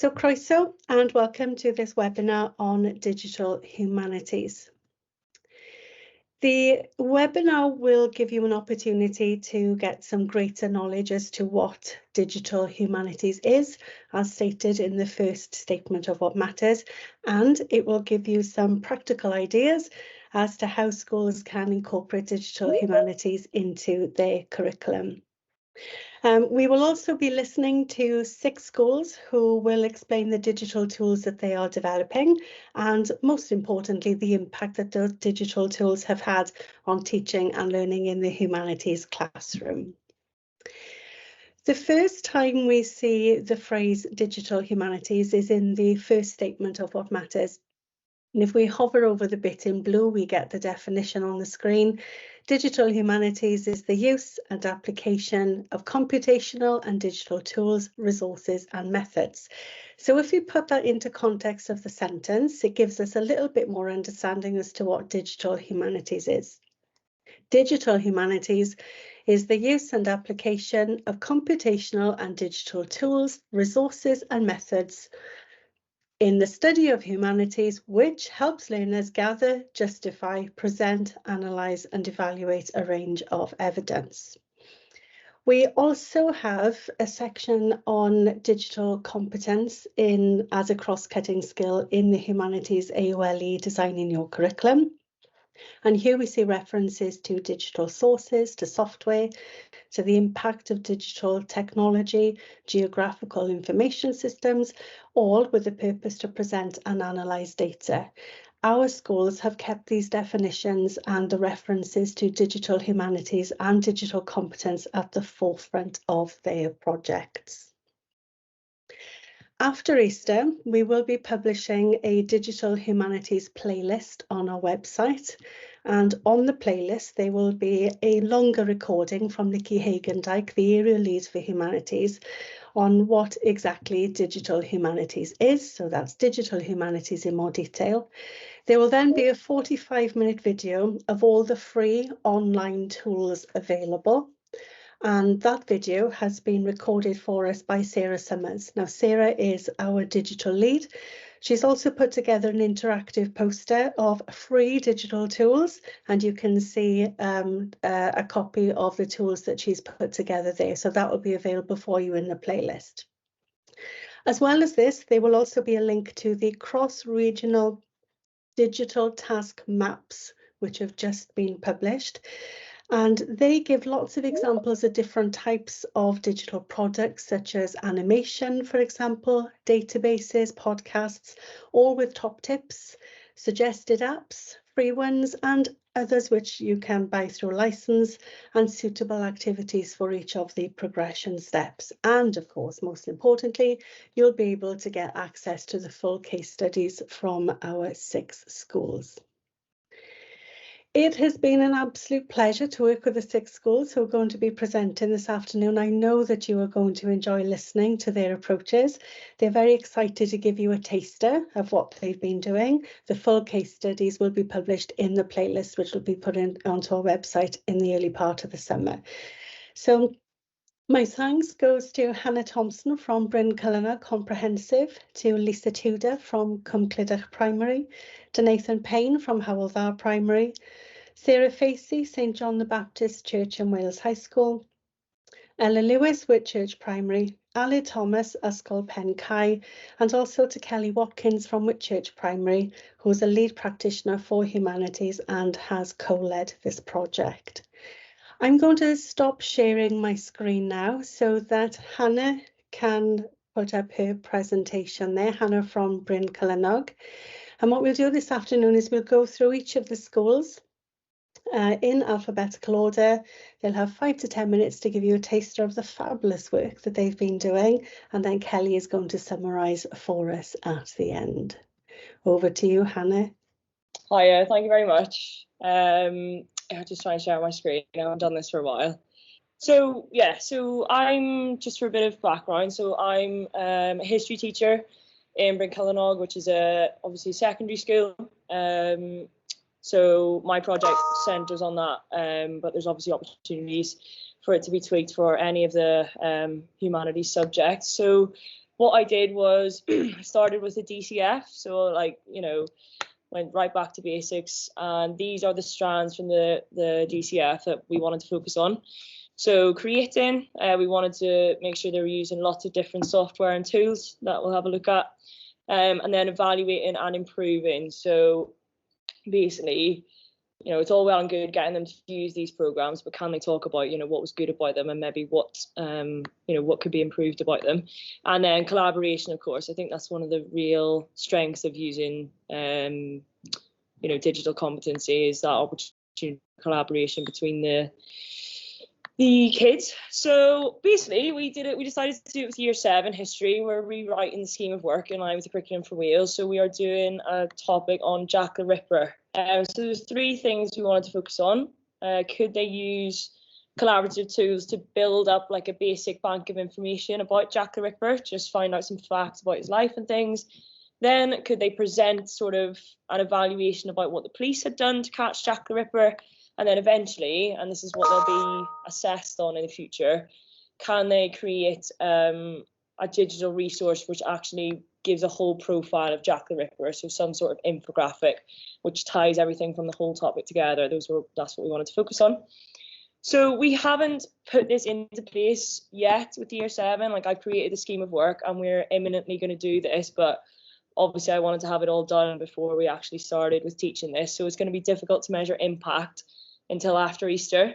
So croeso and welcome to this webinar on digital humanities. The webinar will give you an opportunity to get some greater knowledge as to what digital humanities is, as stated in the first statement of what matters, and it will give you some practical ideas as to how schools can incorporate digital humanities into their curriculum. We will also be listening to 6 schools who will explain the digital tools that they are developing and, most importantly, the impact that those digital tools have had on teaching and learning in the humanities classroom. The first time we see the phrase digital humanities is in the first statement of what matters. And if we hover over the bit in blue, we get the definition on the screen. Digital humanities is the use and application of computational and digital tools, resources and methods. So if we put that into context of the sentence, it gives us a little bit more understanding as to what digital humanities is. Digital humanities is the use and application of computational and digital tools, resources and methods in the study of humanities, which helps learners gather, justify, present, analyse and evaluate a range of evidence. We also have a section on digital competence as a cross-cutting skill in the Humanities AOLE Designing Your Curriculum. And here we see references to digital sources, to software, to the impact of digital technology, geographical information systems, all with the purpose to present and analyse data. Our schools have kept these definitions and the references to digital humanities and digital competence at the forefront of their projects. After Easter, we will be publishing a digital humanities playlist on our website. And on the playlist, there will be a longer recording from Nikki Hagendijk, the Area Lead for Humanities, on what exactly digital humanities is. So that's digital humanities in more detail. There will then be a 45-minute video of all the free online tools available. And that video has been recorded for us by Sarah Summers. Now, Sarah is our digital lead. She's also put together an interactive poster of free digital tools, and you can see a copy of the tools that she's put together there. So that will be available for you in the playlist. As well as this, there will also be a link to the cross-regional digital task maps, which have just been published. And they give lots of examples of different types of digital products, such as animation, for example, databases, podcasts, all with top tips, suggested apps, free ones, and others which you can buy through license, and suitable activities for each of the progression steps. And of course, most importantly, you'll be able to get access to the full case studies from our 6 schools. It has been an absolute pleasure to work with the 6 schools who are going to be presenting this afternoon. I know that you are going to enjoy listening to their approaches. They're very excited to give you a taster of what they've been doing. The full case studies will be published in the playlist, which will be put onto our website in the early part of the summer. So my thanks goes to Hannah Thompson from Bryn Cullinan Comprehensive, to Lisa Tudor from Cwmclydach Primary, to Nathan Payne from Hywelddar Primary, Sarah Facey, St John the Baptist Church and Wales High School, Ella Lewis, Whitchurch Primary, Ali Thomas, Ysgol Pen Cai, and also to Kelly Watkins from Whitchurch Primary, who's a lead practitioner for humanities and has co-led this project. I'm going to stop sharing my screen now so that Hannah can put up her presentation there, Hannah from Bryn Cullinan. And what we'll do this afternoon is we'll go through each of the schools in alphabetical order. They'll have 5 to 10 minutes to give you a taster of the fabulous work that they've been doing. And then Kelly is going to summarise for us at the end. Over to you, Hannah. Hiya, thank you very much. I'll just try and share my screen. I haven't done this for a while. So yeah, so I'm, just for a bit of background, so I'm a history teacher in Bryn Cullinan, which is obviously a secondary school. So my project centres on that, but there's obviously opportunities for it to be tweaked for any of the humanities subjects. So what I did was I started with a DCF, so like, you know, went right back to basics, and these are the strands from the DCF that we wanted to focus on. So creating, we wanted to make sure they were using lots of different software and tools that we'll have a look at, and then evaluating and improving. So basically, you know, it's all well and good getting them to use these programs, but can they talk about, you know, what was good about them and maybe what, you know, what could be improved about them? And then collaboration, of course. I think that's one of the real strengths of using, you know, digital competency, is that opportunity for collaboration between the kids. So basically, we decided to do it with Year 7 history. We're rewriting the scheme of work in line with the curriculum for Wales. So we are doing a topic on Jack the Ripper. So there's 3 things we wanted to focus on. Could they use collaborative tools to build up like a basic bank of information about Jack the Ripper, just find out some facts about his life and things? Then could they present sort of an evaluation about what the police had done to catch Jack the Ripper? And then eventually, and this is what they'll be assessed on in the future, can they create a digital resource which actually gives a whole profile of Jack the Ripper, so some sort of infographic which ties everything from the whole topic together. That's what we wanted to focus on. So we haven't put this into place yet with Year 7. Like, I've created the scheme of work and we're imminently going to do this, but obviously I wanted to have it all done before we actually started with teaching this. So it's going to be difficult to measure impact until after Easter.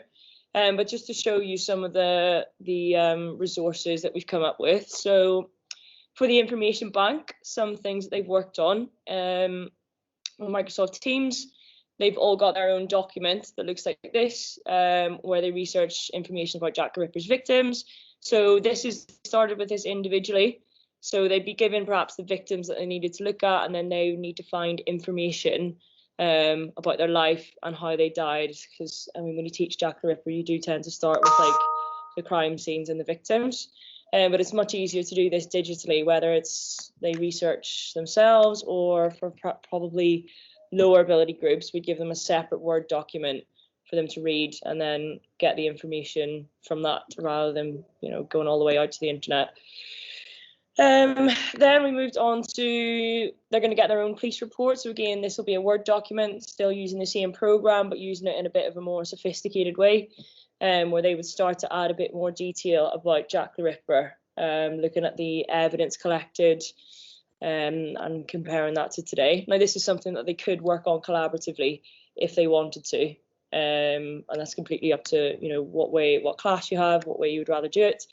But just to show you some of the resources that we've come up with. So for the information bank, some things that they've worked on Microsoft Teams, they've all got their own document that looks like this, where they research information about Jack the Ripper's victims. So this is started with this individually. So they'd be given perhaps the victims that they needed to look at, and then they need to find information about their life and how they died. Because I mean, when you teach Jack the Ripper, you do tend to start with like the crime scenes and the victims. But it's much easier to do this digitally, whether it's they research themselves or for probably lower ability groups, we'd give them a separate Word document for them to read and then get the information from that, rather than, you know, going all the way out to the internet. Then we moved on to, they're going to get their own police report. So again, this will be a Word document, still using the same program, but using it in a bit of a more sophisticated way, where they would start to add a bit more detail about Jack the Ripper, looking at the evidence collected and comparing that to today. Now, this is something that they could work on collaboratively if they wanted to, and that's completely up to, you know, what class you have, what way you would rather do it.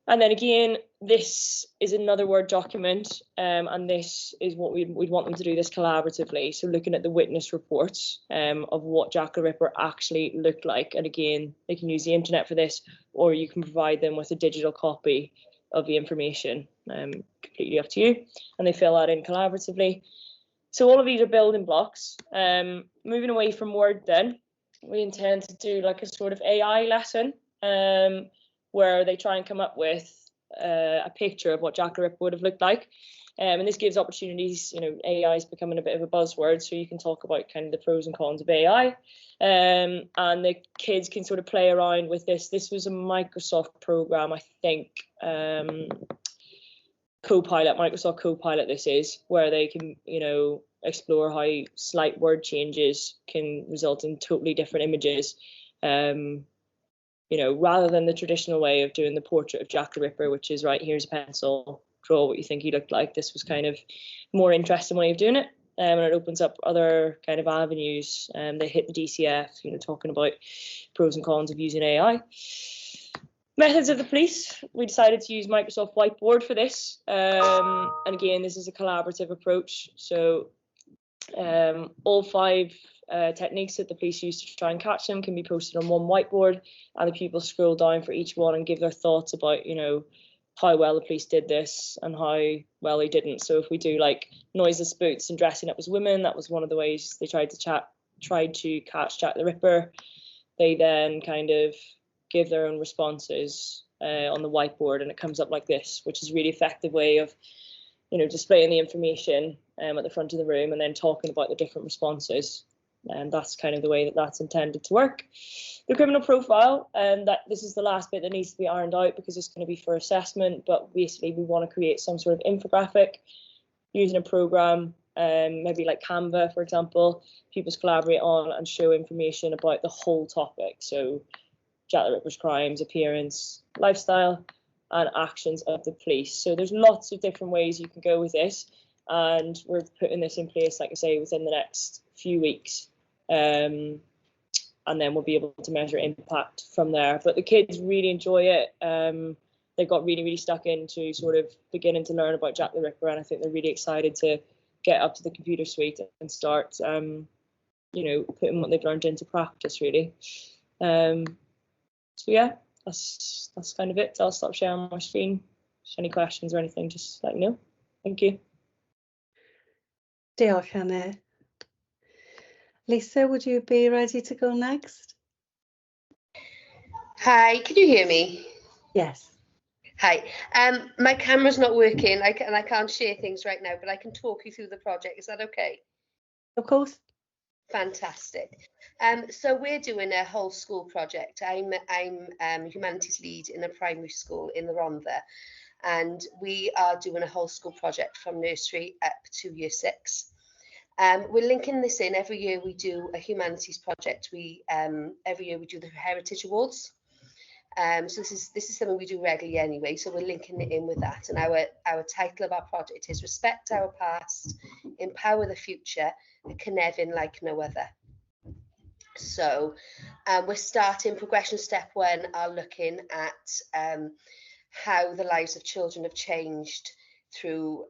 And then again, this is another Word document, and this is what we'd want them to do this collaboratively. So looking at the witness reports of what Jack the Ripper actually looked like. And again, they can use the internet for this, or you can provide them with a digital copy of the information, completely up to you. And they fill that in collaboratively. So all of these are building blocks. Moving away from Word then, we intend to do like a sort of AI lesson, where they try and come up with a picture of what Jack the Ripper would have looked like. And this gives opportunities. You know, AI is becoming a bit of a buzzword, so you can talk about kind of the pros and cons of AI. And the kids can sort of play around with this. This was a Microsoft program, I think, Microsoft Copilot this is, where they can, you know, explore how slight word changes can result in totally different images. You know, rather than the traditional way of doing the portrait of Jack the Ripper, which is, right, here's a pencil, draw what you think he looked like. This was kind of more interesting way of doing it, and it opens up other kind of avenues. They hit the DCF, you know, talking about pros and cons of using AI. Methods of the police, we decided to use Microsoft Whiteboard for this, and again, this is a collaborative approach. So all 5 techniques that the police use to try and catch them can be posted on one whiteboard, and the pupils scroll down for each one and give their thoughts about, you know, how well the police did this and how well they didn't. So if we do like noiseless boots and dressing up as women, that was one of the ways they tried to catch Jack the Ripper. They then kind of give their own responses on the whiteboard, and it comes up like this, which is a really effective way of, you know, displaying the information at the front of the room and then talking about the different responses. And that's kind of the way that that's intended to work. The criminal profile, and that this is the last bit that needs to be ironed out because it's going to be for assessment, but basically we want to create some sort of infographic using a program, maybe like Canva, for example, pupils collaborate on and show information about the whole topic. So Jack the Ripper's crimes, appearance, lifestyle, and actions of the police. So there's lots of different ways you can go with this, and we're putting this in place, like I say, within the next few weeks. And then we'll be able to measure impact from there. But the kids really enjoy it. They got really, really stuck into sort of beginning to learn about Jack the Ripper, and I think they're really excited to get up to the computer suite and start, you know, putting what they've learned into practice, really. So yeah, that's kind of it. I'll stop sharing my screen. If there's any questions or anything, just let me know. Thank you. Diolch, Anna. Lisa, would you be ready to go next? Hi, can you hear me? Yes. Hi. My camera's not working, and I can't share things right now, but I can talk you through the project. Is that okay? Of course. Fantastic. So we're doing a whole school project. I'm humanities lead in a primary school in the Rhondda, and we are doing a whole school project from nursery up to year 6. We're linking this in. Every year we do a humanities project. Every year we do the Heritage Awards. So this is something we do regularly anyway. So we're linking it in with that. And our title of our project is Respect Our Past, Empower the Future, a Cynefin Like No Other. So we're starting progression step 1 are looking at how the lives of children have changed through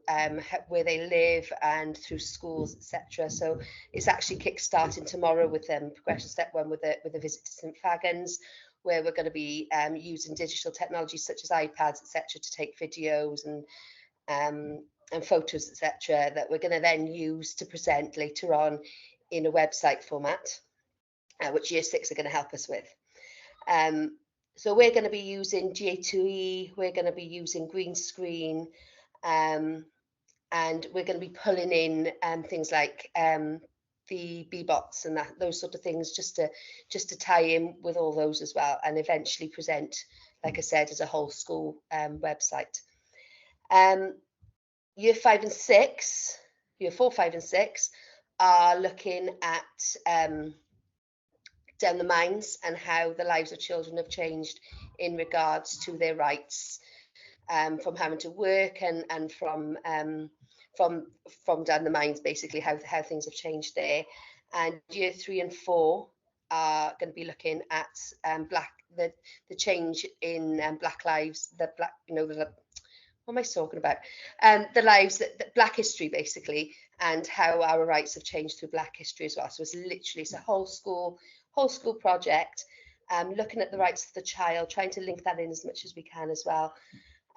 where they live and through schools, etc. So it's actually kick-starting tomorrow with progression step 1 with a visit to St Fagans, where we're going to be using digital technologies such as iPads, etc., to take videos and photos, etc., that we're going to then use to present later on in a website format, which year 6 are going to help us with. So we're going to be using GA2E, we're going to be using green screen, and we're going to be pulling in things like the BBots and those sort of things, just to tie in with all those as well, and eventually present, like I said, as a whole school website. Year 4, 5 and 6 are looking at down the mines and how the lives of children have changed in regards to their rights, from having to work and from down the mines, basically how things have changed there. And year 3 and 4 are going to be looking at the change in Black lives, what am I talking about? The lives, that Black history basically, and how our rights have changed through Black history as well. So it's a whole school project, looking at the rights of the child, trying to link that in as much as we can as well.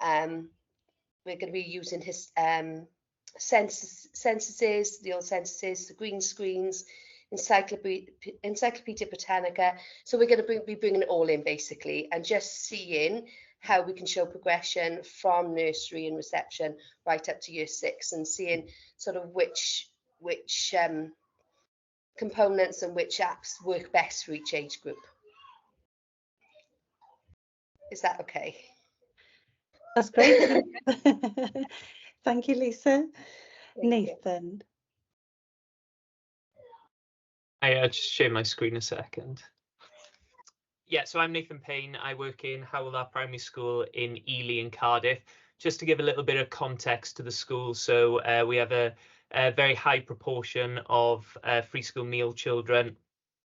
We're going to be using his censuses, the old censuses, the green screens, Encyclopedia Britannica. So we're going to be bringing it all in basically, and just seeing how we can show progression from nursery and reception right up to year 6, and seeing sort of which components and which apps work best for each age group. Is that okay? That's great. Thank you, Lisa. Nathan. I'll just share my screen a second. Yeah, so I'm Nathan Payne. I work in Howler Primary School in Ely in Cardiff. Just to give a little bit of context to the school, so we have a very high proportion of free school meal children.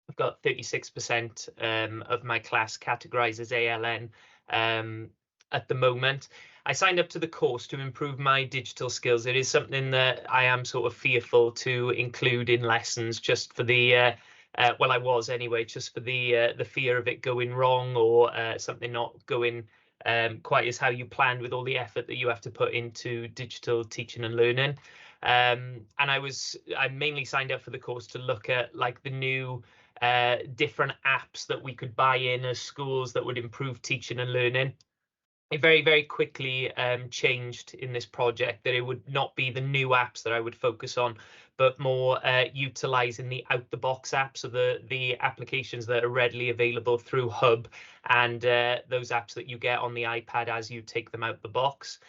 I've got 36% of my class categorised as ALN at the moment. I signed up to the course to improve my digital skills. It is something that I am sort of fearful to include in lessons, just for the well, I was anyway, just for the fear of it going wrong, or something not going quite as how you planned, with all the effort that you have to put into digital teaching and learning. And I mainly signed up for the course to look at like the new different apps that we could buy in as schools that would improve teaching and learning. it very, very quickly changed in this project, that it would not be the new apps that I would focus on, but more utilizing the out-the-box apps, so the applications that are readily available through Hub, and those apps that you get on the iPad as you take them out the box.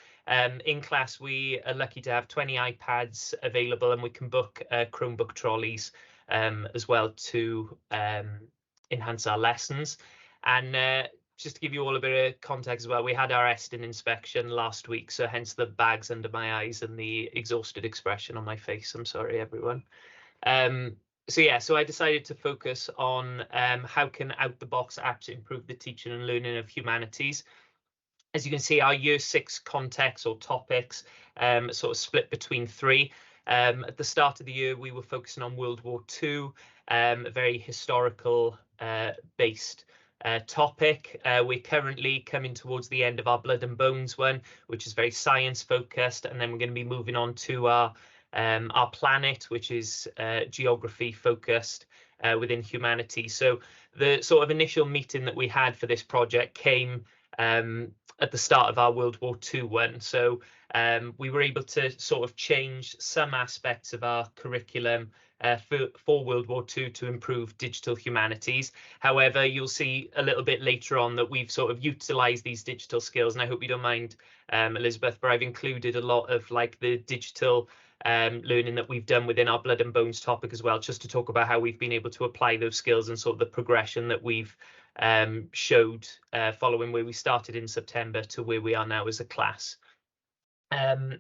In class, we are lucky to have 20 iPads available, and we can book Chromebook trolleys as well to enhance our lessons. And just to give you all a bit of context as well, we had our Eston inspection last week, so hence the bags under my eyes and the exhausted expression on my face. I'm sorry, everyone. So I decided to focus on how can out-the-box apps improve the teaching and learning of humanities. As you can see, our year 6 context or topics sort of split between 3. At the start of the year, we were focusing on World War II, a very historical based topic. We're currently coming towards the end of our Blood and Bones one, which is very science focused, and then we're going to be moving on to our planet, which is geography focused within humanities. So the sort of initial meeting that we had for this project came at the start of our World War II one. So we were able to sort of change some aspects of our curriculum for World War II to improve digital humanities. However, you'll see a little bit later on that we've sort of utilized these digital skills, and I hope you don't mind, Elizabeth, but I've included a lot of like the digital learning that we've done within our Blood and Bones topic as well, just to talk about how we've been able to apply those skills and sort of the progression that we've showed following where we started in September to where we are now as a class.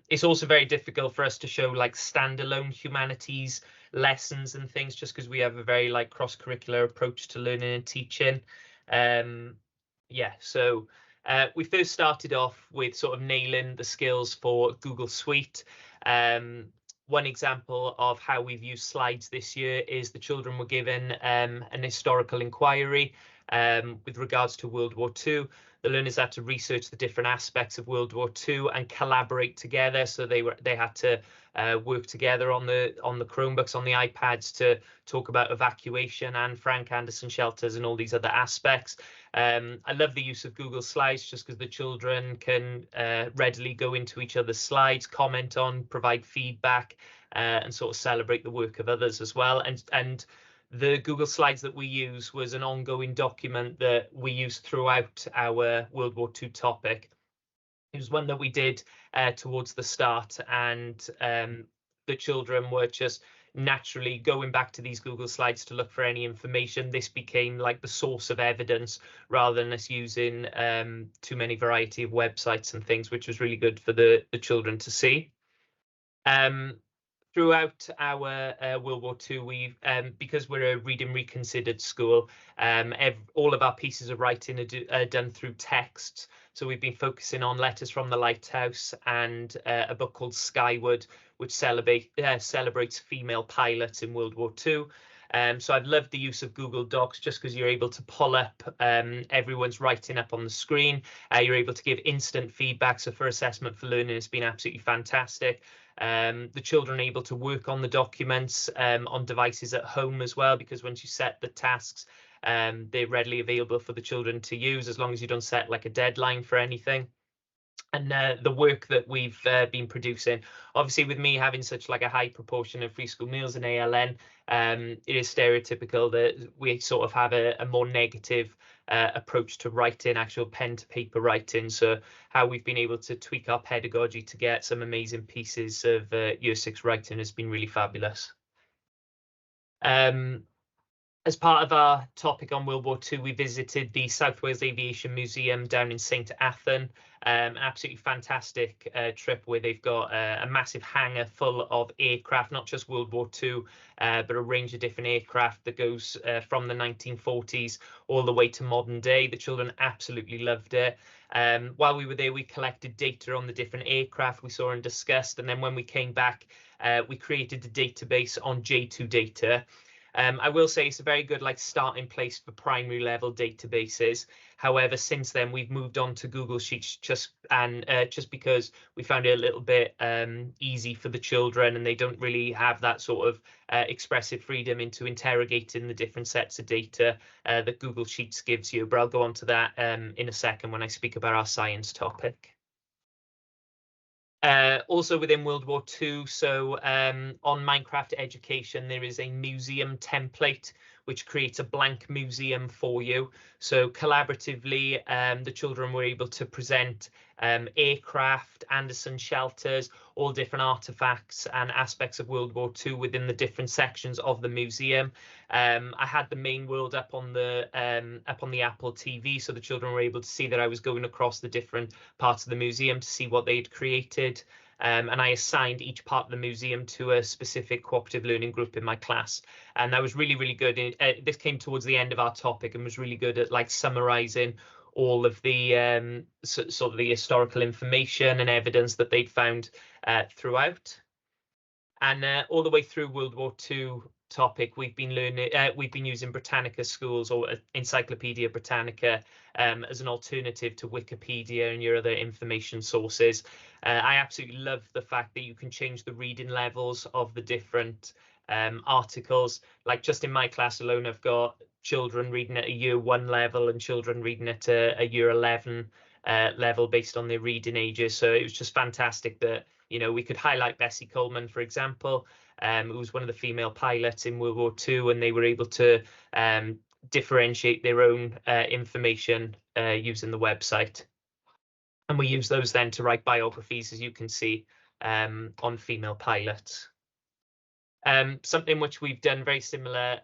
It's also very difficult for us to show like standalone humanities lessons and things, just because we have a very like cross-curricular approach to learning and teaching. So we first started off with sort of nailing the skills for Google Suite. One example of how we've used slides this year is the children were given an historical inquiry with regards to World War II. The learners had to research the different aspects of World War II and collaborate together. So they had to work together on the Chromebooks, on the iPads, to talk about evacuation and Frank Anderson shelters and all these other aspects. I love the use of Google Slides, just because the children can readily go into each other's slides, comment on, provide feedback, and sort of celebrate the work of others as well. And the Google Slides that we use was an ongoing document that we used throughout our World War II topic. It was one that we did towards the start, and the children were just naturally going back to these Google Slides to look for any information. This became like the source of evidence rather than us using too many variety of websites and things, which was really good for the children to see. Throughout our World War II, we've because we're a Read and Reconsidered school, all of our pieces of writing are done through text. So we've been focusing on Letters from the Lighthouse and a book called Skyward, which celebrates female pilots in World War II. So I've loved the use of Google Docs, just because you're able to pull up everyone's writing up on the screen. You're able to give instant feedback. So for assessment for learning, it's been absolutely fantastic. The children are able to work on the documents on devices at home as well, because once you set the tasks, they're readily available for the children to use, as long as you don't set like a deadline for anything. And the work that we've been producing, obviously with me having such like a high proportion of free school meals in ALN, it is stereotypical that we sort of have a more negative approach to writing, actual pen to paper writing. So how we've been able to tweak our pedagogy to get some amazing pieces of year 6 writing has been really fabulous. As part of our topic on World War II, we visited the South Wales Aviation Museum down in St Athan, an absolutely fantastic trip where they've got a massive hangar full of aircraft, not just World War II, but a range of different aircraft that goes from the 1940s all the way to modern day. The children absolutely loved it. While we were there, we collected data on the different aircraft we saw and discussed, and then when we came back, we created a database on J2 data. I will say it's a very good like starting place for primary level databases. However, since then we've moved on to Google Sheets just because we found it a little bit easy for the children, and they don't really have that sort of expressive freedom into interrogating the different sets of data that Google Sheets gives you. But I'll go on to that in a second when I speak about our science topic. Also within World War II, so on Minecraft Education, there is a museum template which creates a blank museum for you. So collaboratively, the children were able to present aircraft, Anderson shelters, all different artifacts and aspects of World War II within the different sections of the museum. I had the main world up on the Apple TV, so the children were able to see that I was going across the different parts of the museum to see what they'd created. And I assigned each part of the museum to a specific cooperative learning group in my class, and that was really, really good. This came towards the end of our topic and was really good at like summarizing all of the sort of the historical information and evidence that they'd found throughout. And all the way through World War II topic, we've been using Britannica Schools or Encyclopedia Britannica as an alternative to Wikipedia and your other information sources. I absolutely love the fact that you can change the reading levels of the different articles. Like just in my class alone, I've got children reading at a year 1 level and children reading at a year 11 level based on their reading ages. So it was just fantastic that, you know, we could highlight Bessie Coleman, for example, who was one of the female pilots in World War II, and they were able to differentiate their own information using the website. And we use those then to write biographies, as you can see, on female pilots. Something which we've done very similar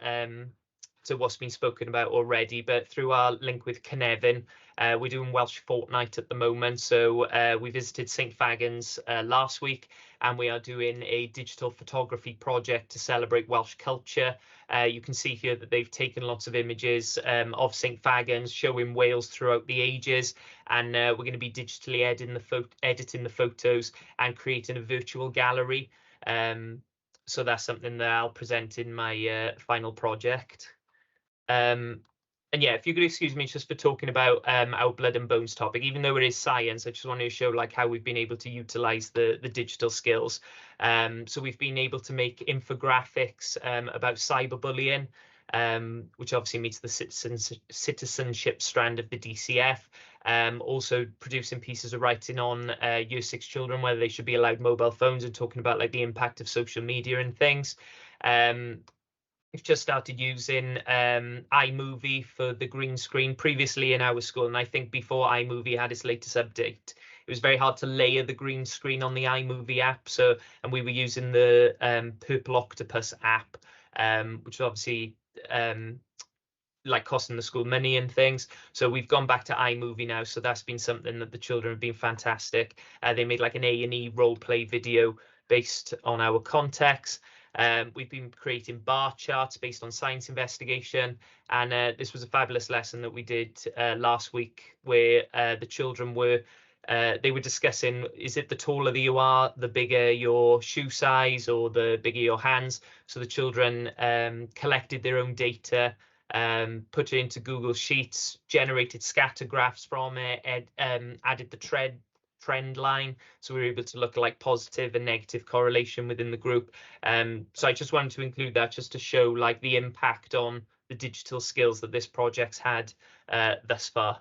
to what's been spoken about already, but through our link with Cynefin, we're doing Welsh Fortnight at the moment. So we visited St Fagans last week, and we are doing a digital photography project to celebrate Welsh culture. You can see here that they've taken lots of images of St Fagans showing Wales throughout the ages, and we're going to be digitally editing the photos and creating a virtual gallery. So that's something that I'll present in my final project. And yeah, if you could excuse me just for talking about our blood and bones topic, even though it is science, I just wanted to show like how we've been able to utilize the digital skills. So we've been able to make infographics about cyberbullying, which obviously meets the citizenship strand of the DCF. Also producing pieces of writing on year 6 children, whether they should be allowed mobile phones, and talking about like the impact of social media and things. We've just started using iMovie for the green screen previously in our school, and I think before iMovie had its latest update, it was very hard to layer the green screen on the iMovie app. And we were using the Purple Octopus app, which obviously like costing the school money and things. So we've gone back to iMovie now. So that's been something that the children have been fantastic. They made like an A&E role play video based on our context. We've been creating bar charts based on science investigation, and this was a fabulous lesson that we did last week, where the children were they were discussing, is it the taller that you are, the bigger your shoe size, or the bigger your hands? So the children collected their own data, put it into Google Sheets, generated scatter graphs from it, added the trend line, so we were able to look at like positive and negative correlation within the group. So I just wanted to include that just to show like the impact on the digital skills that this project's had thus far.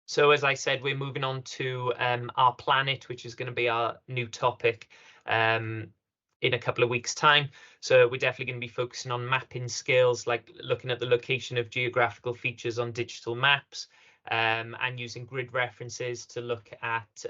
So as I said, we're moving on to our planet, which is going to be our new topic in a couple of weeks' time. So we're definitely going to be focusing on mapping skills, like looking at the location of geographical features on digital maps, and using grid references to look at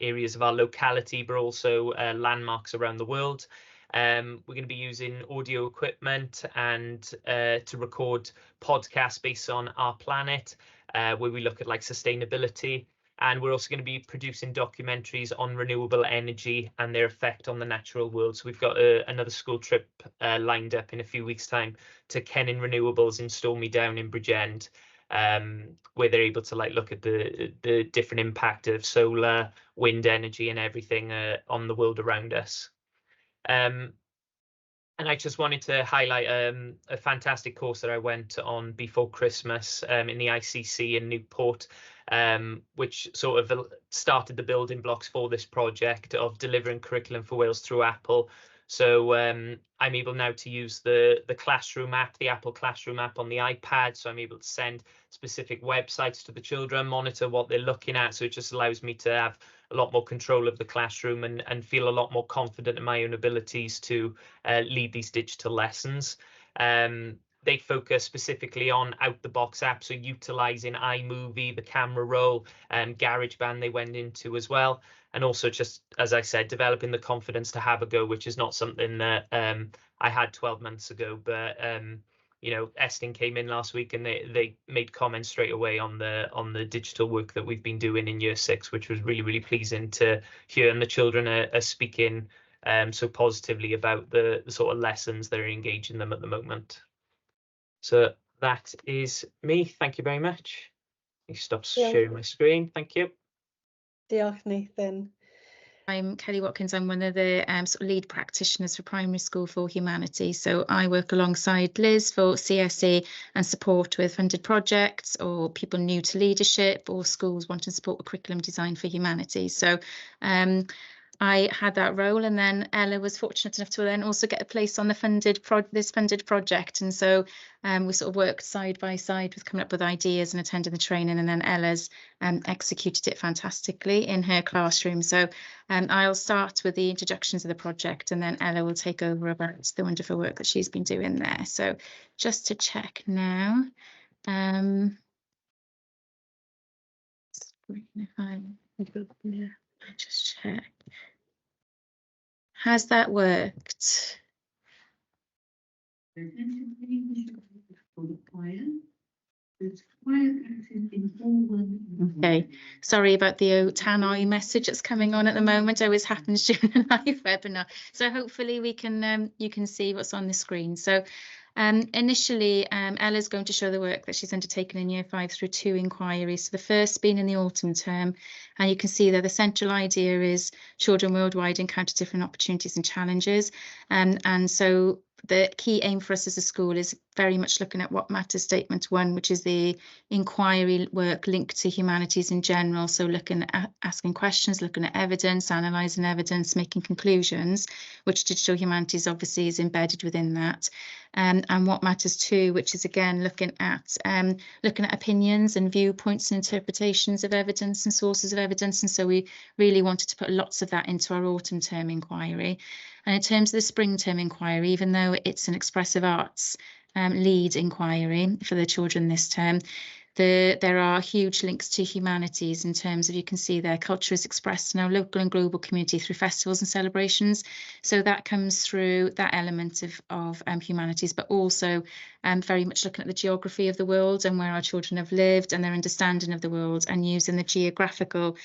areas of our locality, but also landmarks around the world. We're going to be using audio equipment and to record podcasts based on our planet, where we look at like sustainability. And we're also going to be producing documentaries on renewable energy and their effect on the natural world. So we've got another school trip lined up in a few weeks' time to Kennin Renewables in Stormy Down in Bridgend, where they're able to like look at the different impact of solar, wind energy and everything on the world around us. And And I just wanted to highlight a fantastic course that I went on before Christmas in the ICC in Newport, which sort of started the building blocks for this project of delivering curriculum for Wales through Apple. So I'm able now to use the Classroom app, the Apple Classroom app on the iPad. So I'm able to send specific websites to the children, monitor what they're looking at. So it just allows me to have a lot more control of the classroom and feel a lot more confident in my own abilities to lead these digital lessons. They focus specifically on out-the-box apps, so utilising iMovie, the camera roll, and GarageBand they went into as well. And also just, as I said, developing the confidence to have a go, which is not something that I had 12 months ago. But, you know, Estin came in last week and they made comments straight away on the digital work that we've been doing in Year 6, which was really, really pleasing to hear. And the children are speaking so positively about the sort of lessons that are engaging them at the moment. So that is me. Thank you very much. Let me stop sharing my screen. Thank you. Diolch, Nathan. I'm Kelly Watkins. I'm one of the sort of lead practitioners for primary school for Humanities. So I work alongside Liz for CSE and support with funded projects or people new to leadership or schools wanting support with curriculum design for Humanities. So I had that role, and then Ella was fortunate enough to then also get a place on the funded project, and so we sort of worked side by side with coming up with ideas and attending the training, and then Ella's executed it fantastically in her classroom. So I'll start with the introductions of the project, and then Ella will take over about the wonderful work that she's been doing there. So just to check now, if I just check. Has that worked? Okay, sorry about the tannoy message that's coming on at the moment. Always happens during a live webinar. So hopefully we can you can see what's on the screen. So initially, Ella's going to show the work that she's undertaken in Year 5 through 2 inquiries. So the first being in the autumn term, and you can see that the central idea is children worldwide encounter different opportunities and challenges, and so the key aim for us as a school is very much looking at what matters statement 1, which is the inquiry work linked to humanities in general. So looking at asking questions, looking at evidence, analysing evidence, making conclusions, which digital humanities obviously is embedded within that. And what matters 2, which is again looking at opinions and viewpoints and interpretations of evidence and sources of evidence. And so we really wanted to put lots of that into our autumn term inquiry. And in terms of the spring term inquiry, even though it's an expressive arts lead inquiry for the children this term, there are huge links to humanities in terms of, you can see their culture is expressed in our local and global community through festivals and celebrations. So that comes through that element of humanities, but also very much looking at the geography of the world and where our children have lived and their understanding of the world, and using the geographical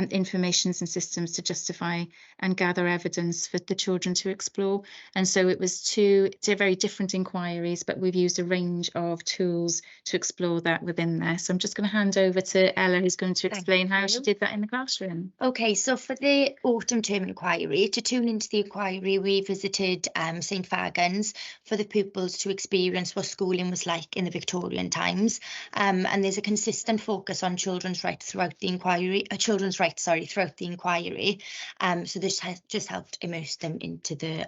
informations and systems to justify and gather evidence for the children to explore. And so it was two very different inquiries, but we've used a range of tools to explore that within there. So I'm just going to hand over to Ella, who's going to explain how she did that in the classroom. Okay, so for the autumn term inquiry, to tune into the inquiry, we visited St Fagans for the pupils to experience what schooling was like in the Victorian times. And there's a consistent focus on children's rights throughout the inquiry, throughout the inquiry. So this has just helped immerse them into the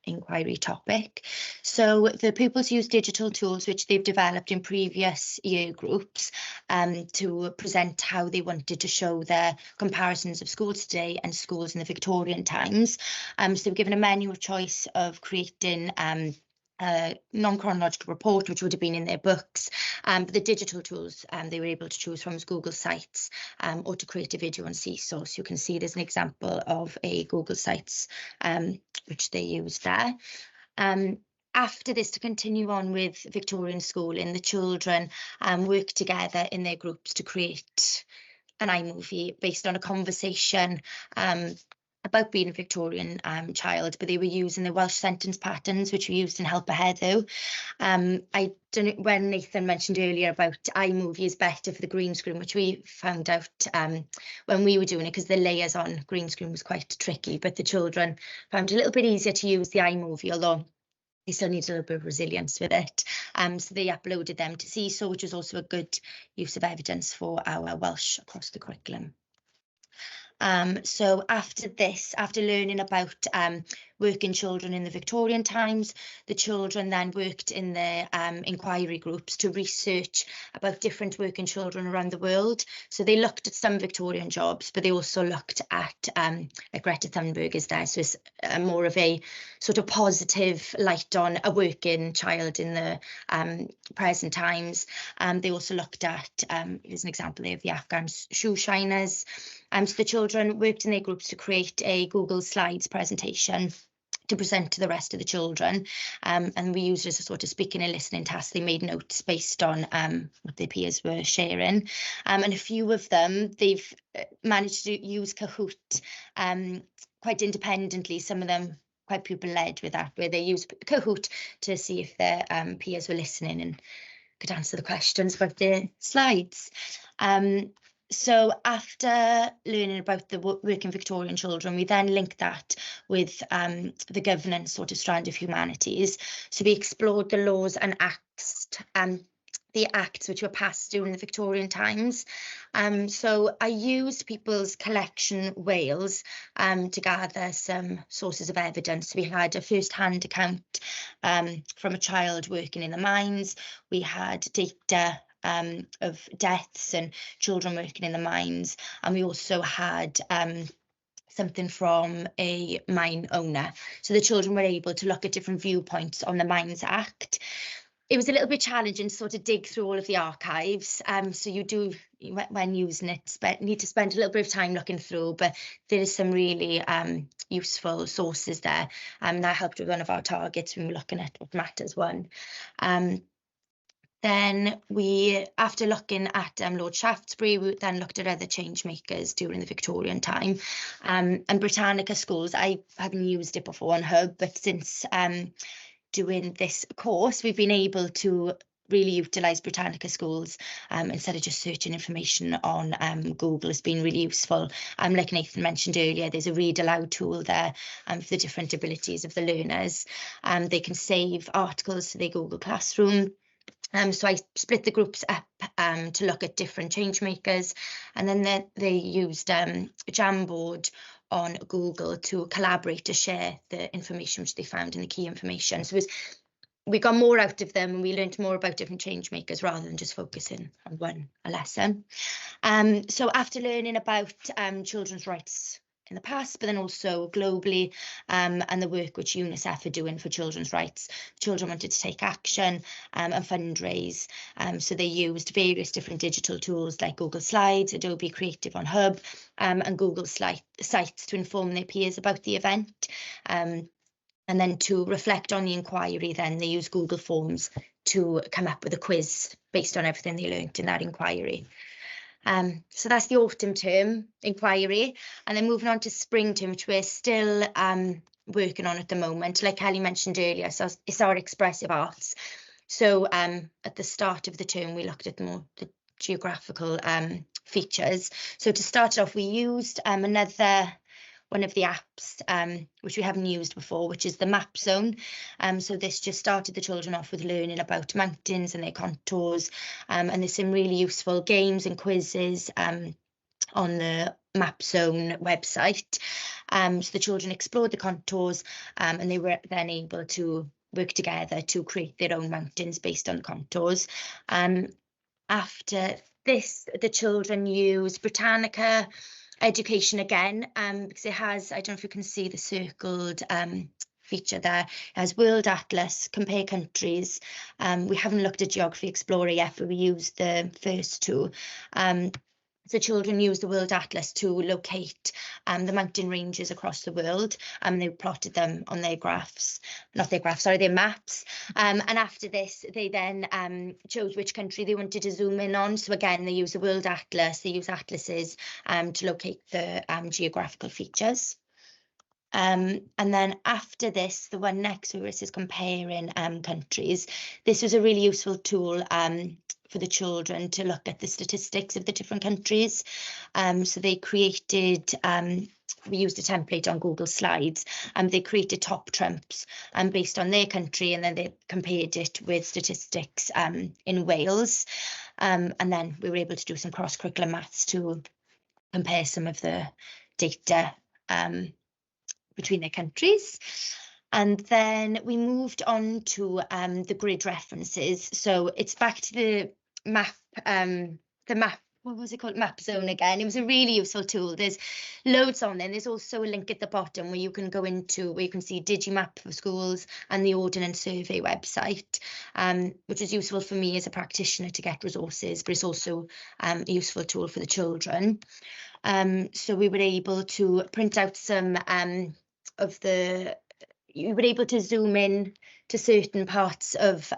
inquiry topic. So the pupils use digital tools which they've developed in previous year groups to present how they wanted to show their comparisons of schools today and schools in the Victorian times. So they've given a menu of choice of creating non-chronological report, which would have been in their books, but the digital tools they were able to choose from Google Sites or to create a video on Seesaw. So you can see there's an example of a Google Sites which they use there. After this, to continue on with Victorian schooling, the children work together in their groups to create an iMovie based on a conversation about being a Victorian child, but they were using the Welsh sentence patterns, which we used in Help Ahead though. I don't know, when Nathan mentioned earlier about iMovie is better for the green screen, which we found out when we were doing it, because the layers on green screen was quite tricky, but the children found it a little bit easier to use the iMovie, although they still need a little bit of resilience with it. So they uploaded them to Seesaw, which was also a good use of evidence for our Welsh across the curriculum. So after this, after learning about working children in the Victorian times, the children then worked in the inquiry groups to research about different working children around the world. So they looked at some Victorian jobs, but they also looked at, like Greta Thunberg is there, so it's more of a sort of positive light on a working child in the present times. They also looked at, here's an example there of the Afghan shoe shiners. So the children worked in their groups to create a Google Slides presentation to present to the rest of the children, and we used it as a sort of speaking and listening task. They made notes based on what their peers were sharing, and a few of them, they've managed to use Kahoot quite independently. Some of them quite pupil-led with that, where they use Kahoot to see if their peers were listening and could answer the questions about their slides. So after learning about the working Victorian children, we then linked that with the governance sort of strand of humanities. So we explored the laws and acts, the acts which were passed during the Victorian times. So I used People's Collection Wales to gather some sources of evidence. We had a first-hand account from a child working in the mines. We had data of deaths and children working in the mines, and we also had something from a mine owner. So the children were able to look at different viewpoints on the Mines Act. It was a little bit challenging to sort of dig through all of the archives. So you do, when using it, need to spend a little bit of time looking through, but there is some really useful sources there. That helped with one of our targets when we were looking at what matters one. Then we, after looking at Lord Shaftesbury, we then looked at other change makers during the Victorian time. And Britannica schools, I haven't used it before on Hub, but since doing this course, we've been able to really utilise Britannica schools instead of just searching information on Google. Has been really useful. Like Nathan mentioned earlier, there's a read aloud tool there for the different abilities of the learners. They can save articles to their Google Classroom. So I split the groups up to look at different change makers, and then they used a Jamboard on Google to collaborate to share the information which they found in the key information. So we got more out of them, and we learned more about different change makers rather than just focusing on one lesson. So after learning about children's rights in the past, but then also globally, and the work which UNICEF are doing for children's rights, children wanted to take action and fundraise. So they used various different digital tools like Google Slides, Adobe Creative on Hub, and Google Sites to inform their peers about the event. And then to reflect on the inquiry, then they use Google Forms to come up with a quiz based on everything they learnt in that inquiry. So that's the autumn term inquiry, and then moving on to spring term, which we're still working on at the moment. Like Kelly mentioned earlier, so it's our expressive arts. So at the start of the term, we looked at more the geographical features. So to start off, we used another one of the apps which we haven't used before, which is the Map Zone. So this just started the children off with learning about mountains and their contours, and there's some really useful games and quizzes on the Map Zone website. So the children explored the contours, and they were then able to work together to create their own mountains based on contours. After this, the children use Britannica Education again, because it has, I don't know if you can see the circled feature there, it has World Atlas, compare countries. We haven't looked at Geography Explorer yet, but we used the first two. So children use the World Atlas to locate the mountain ranges across the world, and they plotted them on their graphs, not their graphs, sorry, their maps. And after this, they then chose which country they wanted to zoom in on. So again, they use the World Atlas, they use atlases to locate the geographical features. And then after this, the one next, where this is comparing countries, this was a really useful tool for the children to look at the statistics of the different countries. So they created, we used a template on Google Slides, and they created top trumps based on their country, and then they compared it with statistics in Wales. And then we were able to do some cross-curricular maths to compare some of the data between their countries. And then we moved on to the grid references. So it's back to the map, what was it called? Map Zone again. It was a really useful tool. There's loads on there. And there's also a link at the bottom where you can go into, where you can see Digimap for schools and the Ordnance Survey website, which is useful for me as a practitioner to get resources, but it's also a useful tool for the children. So we were able to print out some of the, you were able to zoom in to certain parts of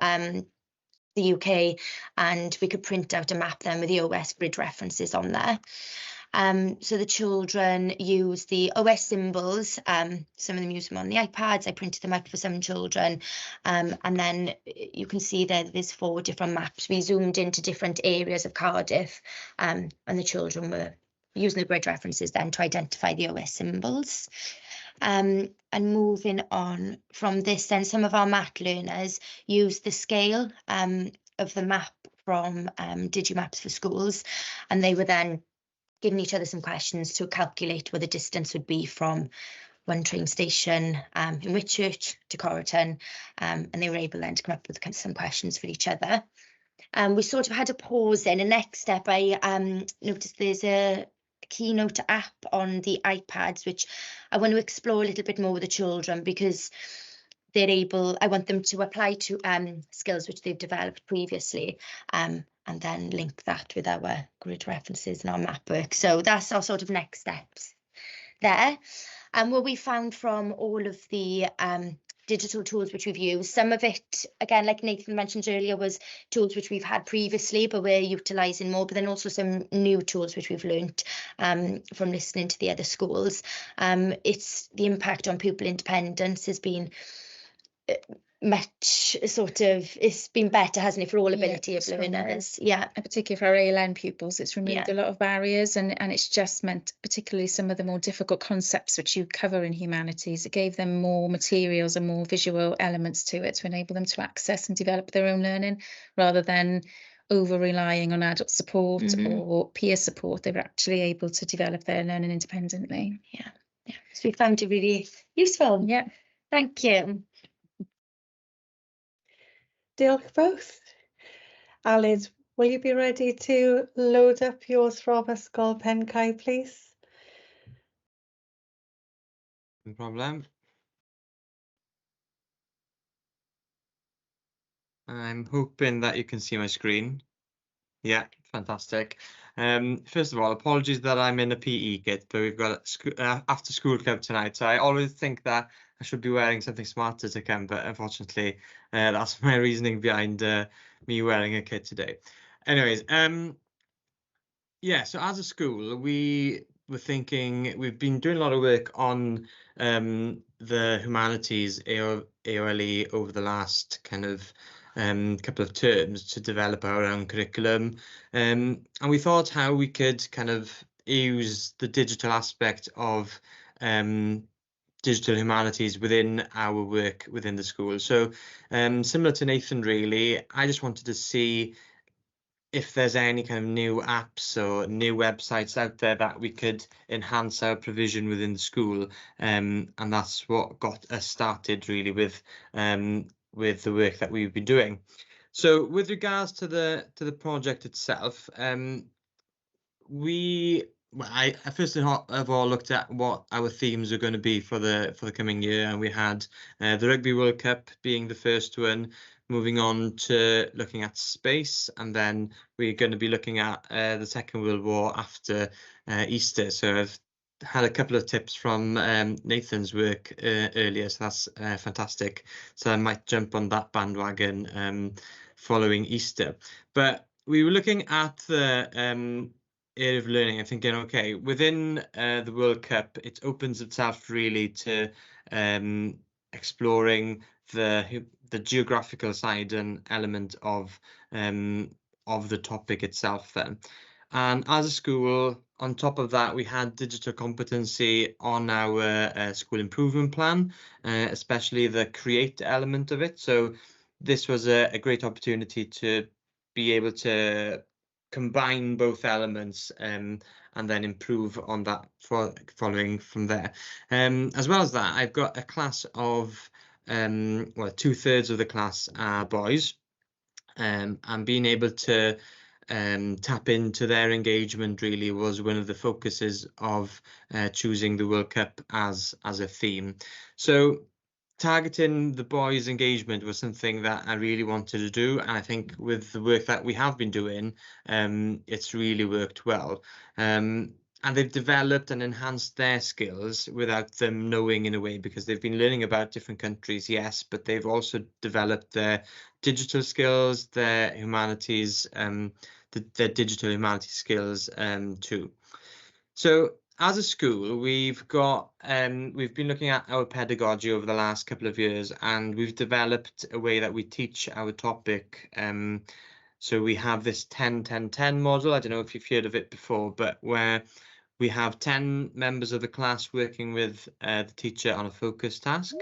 the UK, and we could print out a map then with the OS grid references on there. So the children use the OS symbols. Some of them use them on the iPads. I printed them out for some children. And then you can see there's 4 different maps. We zoomed into different areas of Cardiff, and the children were using the grid references then to identify the OS symbols. And moving on from this, then some of our math learners use the scale of the map from Digimaps for Schools, and they were then giving each other some questions to calculate what the distance would be from one train station in Whitchurch to Corriton, and they were able then to come up with some questions for each other. We sort of had a pause then. The next step, I noticed there's a Keynote app on the iPads, which I want to explore a little bit more with the children, because they're able, I want them to apply to skills which they've developed previously, and then link that with our grid references and our map work. So that's our sort of next steps there. And what we found from all of the digital tools which we've used, some of it, again, like Nathan mentioned earlier, was tools which we've had previously, but we're utilising more, but then also some new tools which we've learnt from listening to the other schools. It's the impact on pupil independence has been much sort of, it's been better, hasn't it, for all ability of learners. Yeah, and particularly for our ALN pupils, it's removed a lot of barriers, and it's just meant, particularly some of the more difficult concepts which you cover in humanities, it gave them more materials and more visual elements to it to enable them to access and develop their own learning, rather than over relying on adult support or peer support. They were actually able to develop their learning independently. Yeah, so we found it really useful. Yeah, thank you. Diolch both. Aled, will you be ready to load up yours from Ysgol Pencau, please? No problem. I'm hoping that you can see my screen. Yeah, fantastic. First of all, apologies that I'm in a PE kit, but we've got after school club tonight. So I always think that I should be wearing something smarter to come, but unfortunately, that's my reasoning behind me wearing a kit today. Anyways, yeah, so as a school, we were thinking, we've been doing a lot of work on the humanities AOLE over the last kind of couple of terms to develop our own curriculum, and we thought how we could kind of use the digital aspect of digital humanities within our work within the school. So similar to Nathan, really, I just wanted to see if there's any kind of new apps or new websites out there that we could enhance our provision within the school, and that's what got us started really with the work that we've been doing. So with regards to the project itself, I first of all looked at what our themes are going to be for the coming year, and we had the Rugby World Cup being the first one, moving on to looking at space, and then we're going to be looking at the Second World War after Easter. So I've had a couple of tips from Nathan's work earlier, so that's fantastic. So I might jump on that bandwagon following Easter. But we were looking at the area of learning and thinking, okay, within the World Cup, it opens itself really to exploring the geographical side and element of of the topic itself then. And as a school, on top of that, we had digital competency on our school improvement plan, especially the create element of it. So this was a great opportunity to be able to combine both elements and then improve on that following from there. As well as that, I've got a class of, well, 2/3 of the class are boys, and being able to tap into their engagement really was one of the focuses of choosing the World Cup as a theme. So targeting the boys' engagement was something that I really wanted to do, and I think with the work that we have been doing, it's really worked well. And they've developed and enhanced their skills without them knowing, in a way, because they've been learning about different countries, yes, but they've also developed their digital skills, their humanities, their digital humanities skills too. So as a school, we've been looking at our pedagogy over the last couple of years, and we've developed a way that we teach our topic. So we have this 10-10-10 model. I don't know if you've heard of it before, but where we have 10 members of the class working with the teacher on a focus task,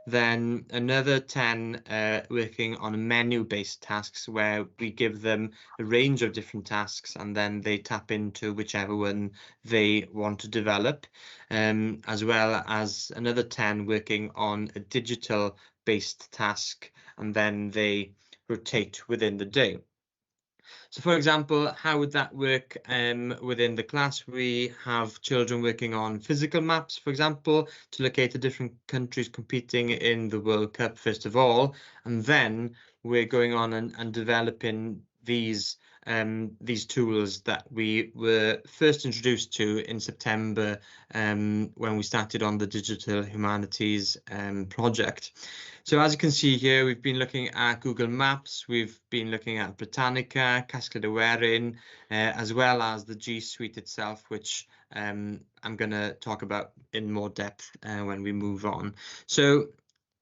then another 10 working on menu-based tasks, where we give them a range of different tasks and then they tap into whichever one they want to develop, as well as another 10 working on a digital-based task, and then they rotate within the day. So, for example, how would that work within the class? We have children working on physical maps, for example, to locate the different countries competing in the World Cup, first of all, and then we're going on and developing these tools that we were first introduced to in September, when we started on the Digital Humanities project. So as you can see here, we've been looking at Google Maps, we've been looking at Britannica, Cascade Awarin, as well as the G Suite itself, which I'm going to talk about in more depth when we move on. So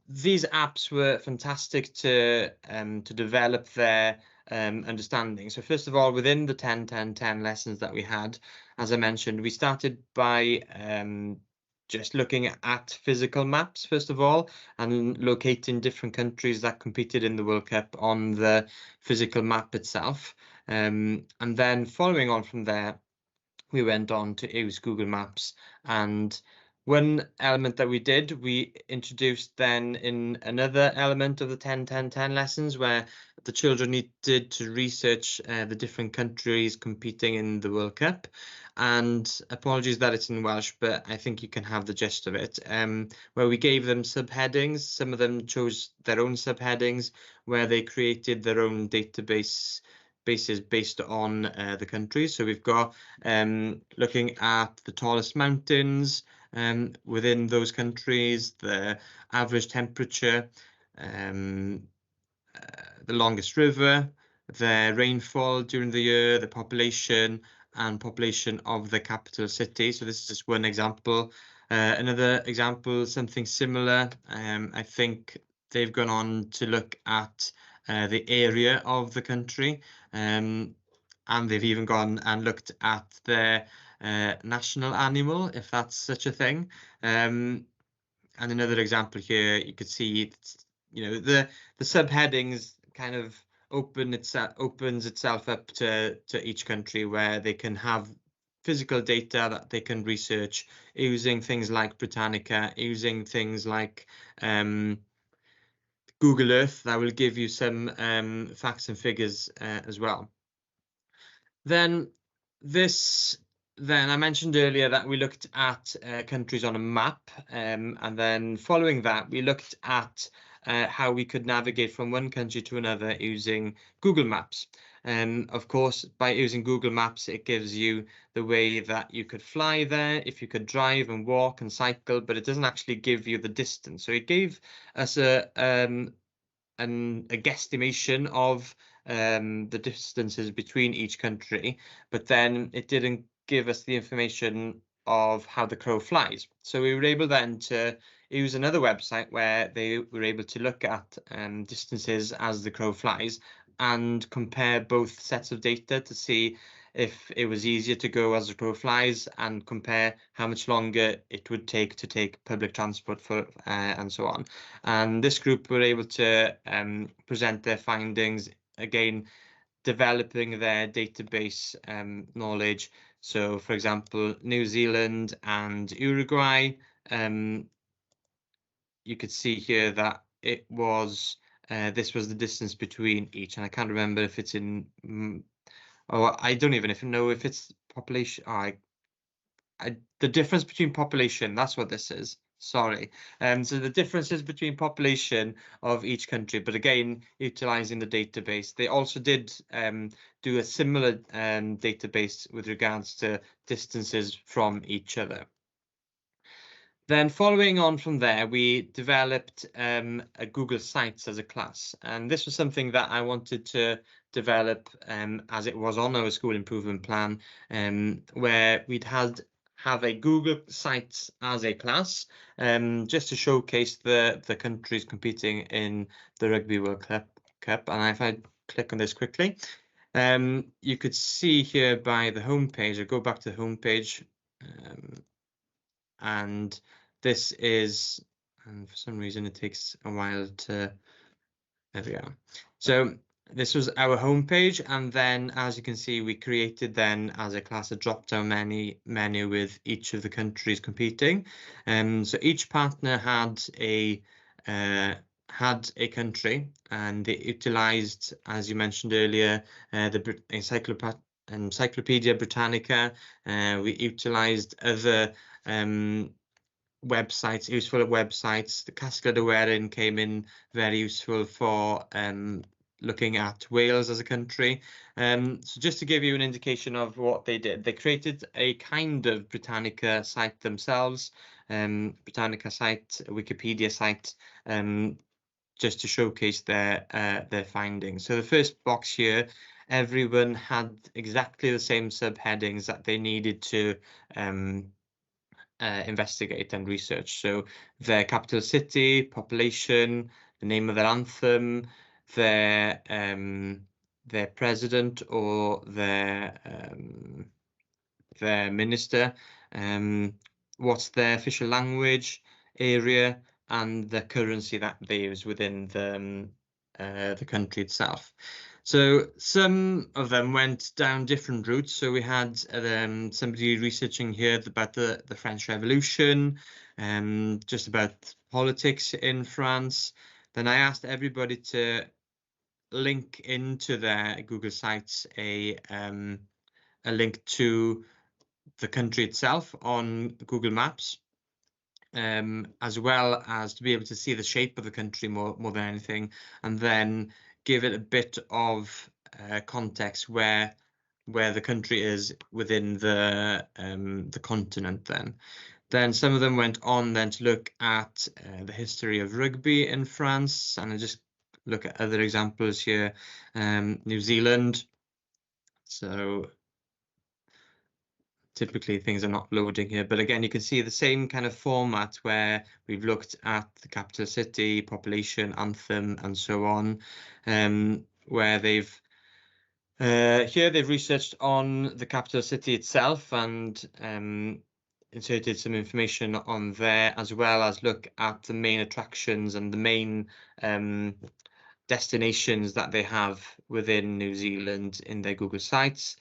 these apps were fantastic to develop their understanding. So first of all, within the 10-10-10 lessons that we had, as I mentioned, we started by just looking at physical maps, first of all, and locating different countries that competed in the World Cup on the physical map itself. And then following on from there, we went on to use Google Maps. And one element that we did, we introduced then in another element of the 10-10-10 lessons, where the children needed to research the different countries competing in the World Cup. And apologies that it's in Welsh, but I think you can have the gist of it, where we gave them subheadings. Some of them chose their own subheadings, where they created their own bases based on the countries. So we've got looking at the tallest mountains within those countries, the average temperature, the longest river, the rainfall during the year, the population, and population of the capital city. So this is just one example. Another example, something similar, I think they've gone on to look at the area of the country, and they've even gone and looked at their national animal, if that's such a thing. And another example here, you could see, the subheadings kind of opens itself up to each country, where they can have physical data that they can research using things like Britannica, using things like Google Earth, that will give you some facts and figures as well. Then I mentioned earlier that we looked at countries on a map, and then following that, we looked at how we could navigate from one country to another using Google Maps. Of course, by using Google Maps, it gives you the way that you could fly there, if you could drive and walk and cycle, but it doesn't actually give you the distance. So it gave us a guesstimation of the distances between each country, but then it didn't give us the information of how the crow flies. So we were able then to use another website where they were able to look at distances as the crow flies, and compare both sets of data to see if it was easier to go as the crow flies, and compare how much longer it would take to take public transport for and so on. And this group were able to present their findings, again developing their database knowledge. So, for example, New Zealand and Uruguay, you could see here that it was this was the distance between each, and I can't remember if it's in. Oh, I don't even know if it's population. Oh, the difference between population. That's what this is. Sorry. So the differences between population of each country, but again, utilizing the database. They also did do a similar database with regards to distances from each other. Then following on from there, we developed a Google Sites as a class. And this was something that I wanted to develop as it was on our school improvement plan, where we'd have a Google Sites as a class, just to showcase the countries competing in the Rugby World Cup. And if I click on this quickly, you could see here by the homepage, or go back to the homepage, and this is, and for some reason it takes a while to, there we go. So this was our homepage, and then as you can see, we created then as a class a drop-down menu with each of the countries competing. So each partner had a country, and they utilized, as you mentioned earlier, the Encyclopedia Britannica. We utilized other websites, useful websites. The Casgliad Awyren came in very useful for looking at Wales as a country. So just to give you an indication of what they did, they created a kind of Britannica site themselves, Britannica site, a Wikipedia site, just to showcase their findings. So the first box here, everyone had exactly the same subheadings that they needed to investigate and research. So their capital city, population, the name of their anthem, their president or their minister, what's their official language, area, and the currency that they use within the country itself. So some of them went down different routes. So we had somebody researching here about the French Revolution, just about politics in France. Then I asked everybody to link into their Google Sites a link to the country itself on Google Maps, as well as to be able to see the shape of the country more than anything, and then give it a bit of context where the country is within the continent. Then some of them went on then to look at the history of rugby in France, and I just look at other examples here. New Zealand. So typically things are not loading here, but again, you can see the same kind of format where we've looked at the capital city, population, anthem, and so on, where they've here they've researched on the capital city itself and inserted some information on there, as well as look at the main attractions and the main destinations that they have within New Zealand in their Google Sites.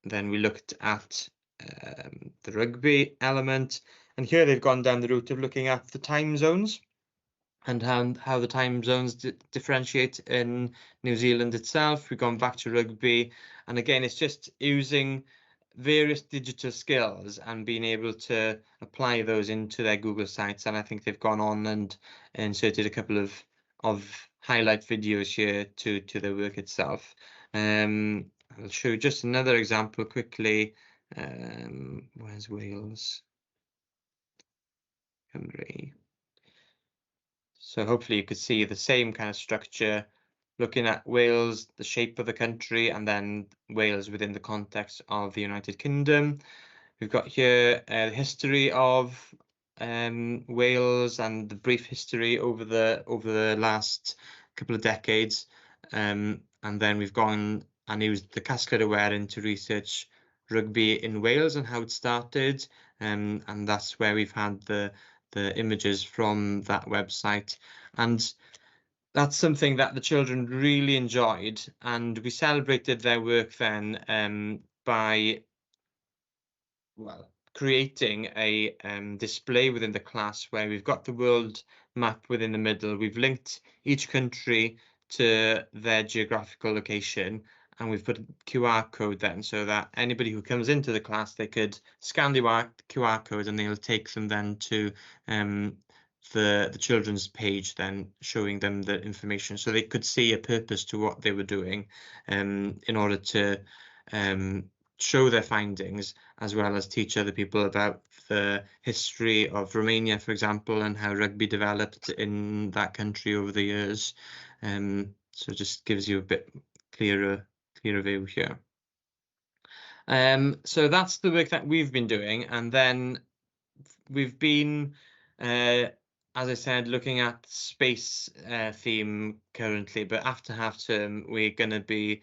Then we looked at the rugby element, and here they've gone down the route of looking at the time zones and how the time zones differentiate in New Zealand itself. We've gone back to rugby, and again, it's just using various digital skills and being able to apply those into their Google Sites. And I think they've gone on and inserted a couple of highlight videos here to their work itself. I'll show you just another example quickly. Where's Wales? Cymru. So hopefully you could see the same kind of structure, looking at Wales, the shape of the country, and then Wales within the context of the United Kingdom. We've got here the history of Wales and the brief history over the last couple of decades. and then we've gone and used the cascade of wearing to research rugby in Wales and how it started, and that's where we've had the images from that website, and that's something that the children really enjoyed, and we celebrated their work then by, well, creating a display within the class where we've got the world map within the middle. We've linked each country to their geographical location, and we've put a QR code then so that anybody who comes into the class, they could scan the QR code and they'll take them then to the children's page, then showing them the information so they could see a purpose to what they were doing, in order to show their findings, as well as teach other people about the history of Romania, for example, and how rugby developed in that country over the years. So it just gives you a bit clearer view here. So that's the work that we've been doing, and then we've been, as I said, looking at space theme currently, but after half term we're going to be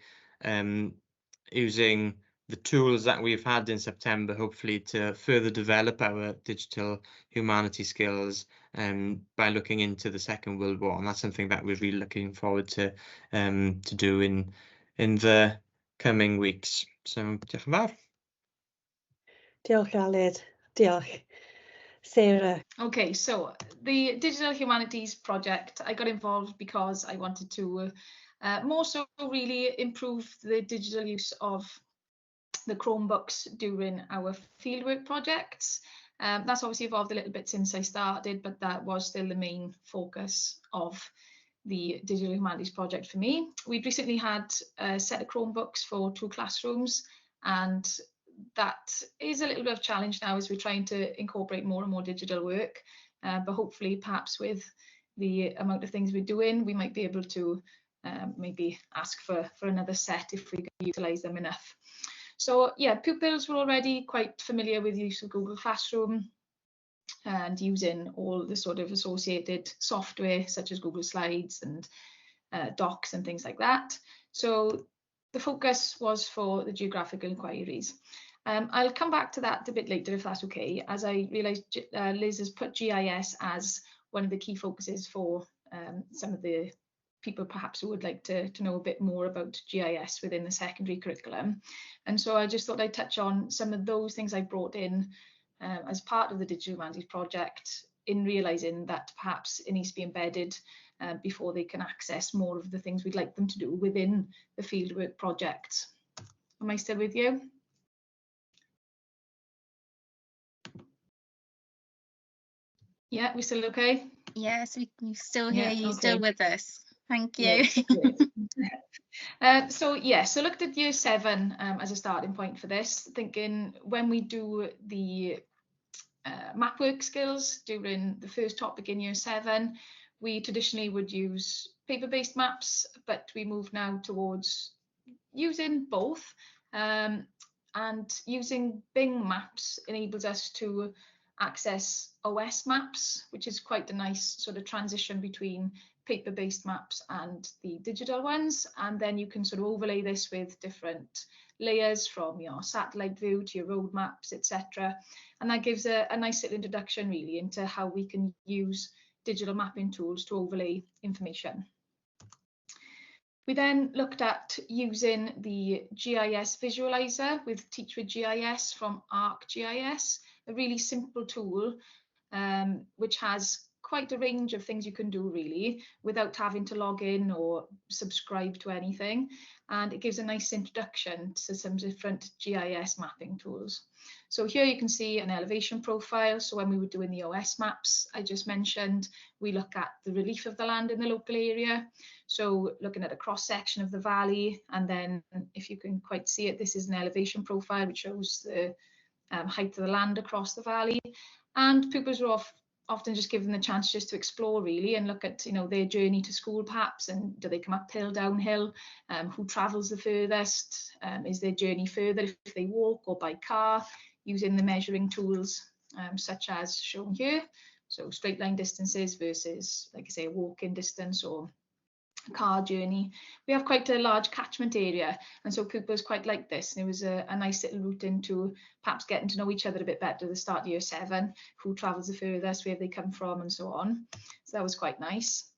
using the tools that we've had in September, hopefully, to further develop our digital humanity skills by looking into the Second World War, and that's something that we're really looking forward to do in the coming weeks. So diolch yn fawr. Diolch, Aled. Diolch. Sarah. Okay, so the Digital Humanities project, I got involved because I wanted to more so really improve the digital use of the Chromebooks during our fieldwork projects. That's obviously evolved a little bit since I started, but that was still the main focus of the Digital Humanities project for me. We'd recently had a set of Chromebooks for 2 classrooms, and that is a little bit of a challenge now as we're trying to incorporate more and more digital work, but hopefully perhaps with the amount of things we're doing, we might be able to maybe ask for another set if we can utilise them enough. So yeah, pupils were already quite familiar with the use of Google Classroom and using all the sort of associated software such as Google Slides and Docs and things like that. So the focus was for the geographical inquiries. I'll come back to that a bit later if that's okay, as I realised Liz has put GIS as one of the key focuses for some of the people perhaps who would like to know a bit more about GIS within the secondary curriculum. And so I just thought I'd touch on some of those things I brought in as part of the Digital Humanities project, in realising that perhaps it needs to be embedded before they can access more of the things we'd like them to do within the fieldwork project. Am I still with you? Yeah, we still okay? Yes, we still hear you, okay. still with us. Thank you. Yes, so looked at year 7 as a starting point for this, thinking when we do the map work skills during the first topic in year 7, we traditionally would use paper-based maps, but we move now towards using both, and using Bing Maps enables us to access OS maps, which is quite a nice sort of transition between paper-based maps and the digital ones, and then you can sort of overlay this with different layers from your satellite view to your road maps, etc. And that gives a nice little introduction really into how we can use digital mapping tools to overlay information. We then looked at using the GIS visualizer with Teach with GIS from ArcGIS, a really simple tool which has quite a range of things you can do really without having to log in or subscribe to anything, and it gives a nice introduction to some different GIS mapping tools. So here you can see an elevation profile. So when we were doing the OS maps I just mentioned, we look at the relief of the land in the local area, so looking at a cross section of the valley, and then if you can quite see it, this is an elevation profile which shows the height of the land across the valley, and pupils were often just given the chance just to explore really and look at their journey to school perhaps, and do they come uphill, downhill, who travels the furthest, is their journey further if they walk or by car, using the measuring tools such as shown here, so straight line distances versus, like I say, a walking distance or car journey. We have quite a large catchment area, and so pupils quite like this. And it was a nice little route into perhaps getting to know each other a bit better at the start of year 7, who travels the furthest, where they come from, and so on. So that was quite nice.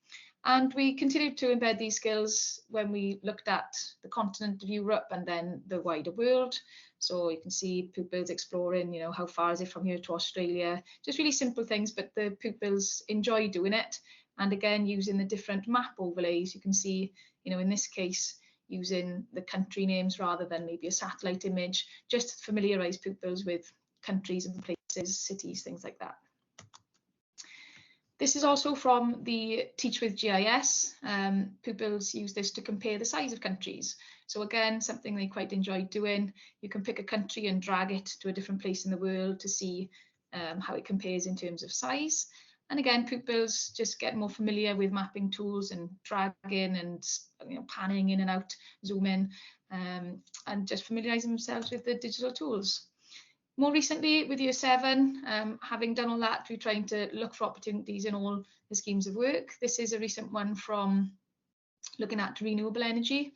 And we continued to embed these skills when we looked at the continent of Europe and then the wider world. So you can see pupils exploring, you know, how far is it from here to Australia? Just really simple things, but the pupils enjoy doing it. And again, using the different map overlays, you can see, you know, in this case, using the country names rather than maybe a satellite image, just to familiarise pupils with countries and places, cities, things like that. This is also from the Teach with GIS. Pupils use this to compare the size of countries. So again, something they quite enjoy doing. You can pick a country and drag it to a different place in the world to see how it compares in terms of size. And again, pupils just get more familiar with mapping tools and dragging and, you know, panning in and out, zoom in, and just familiarising themselves with the digital tools. More recently, with year 7, having done all that, we're trying to look for opportunities in all the schemes of work. This is a recent one from looking at renewable energy.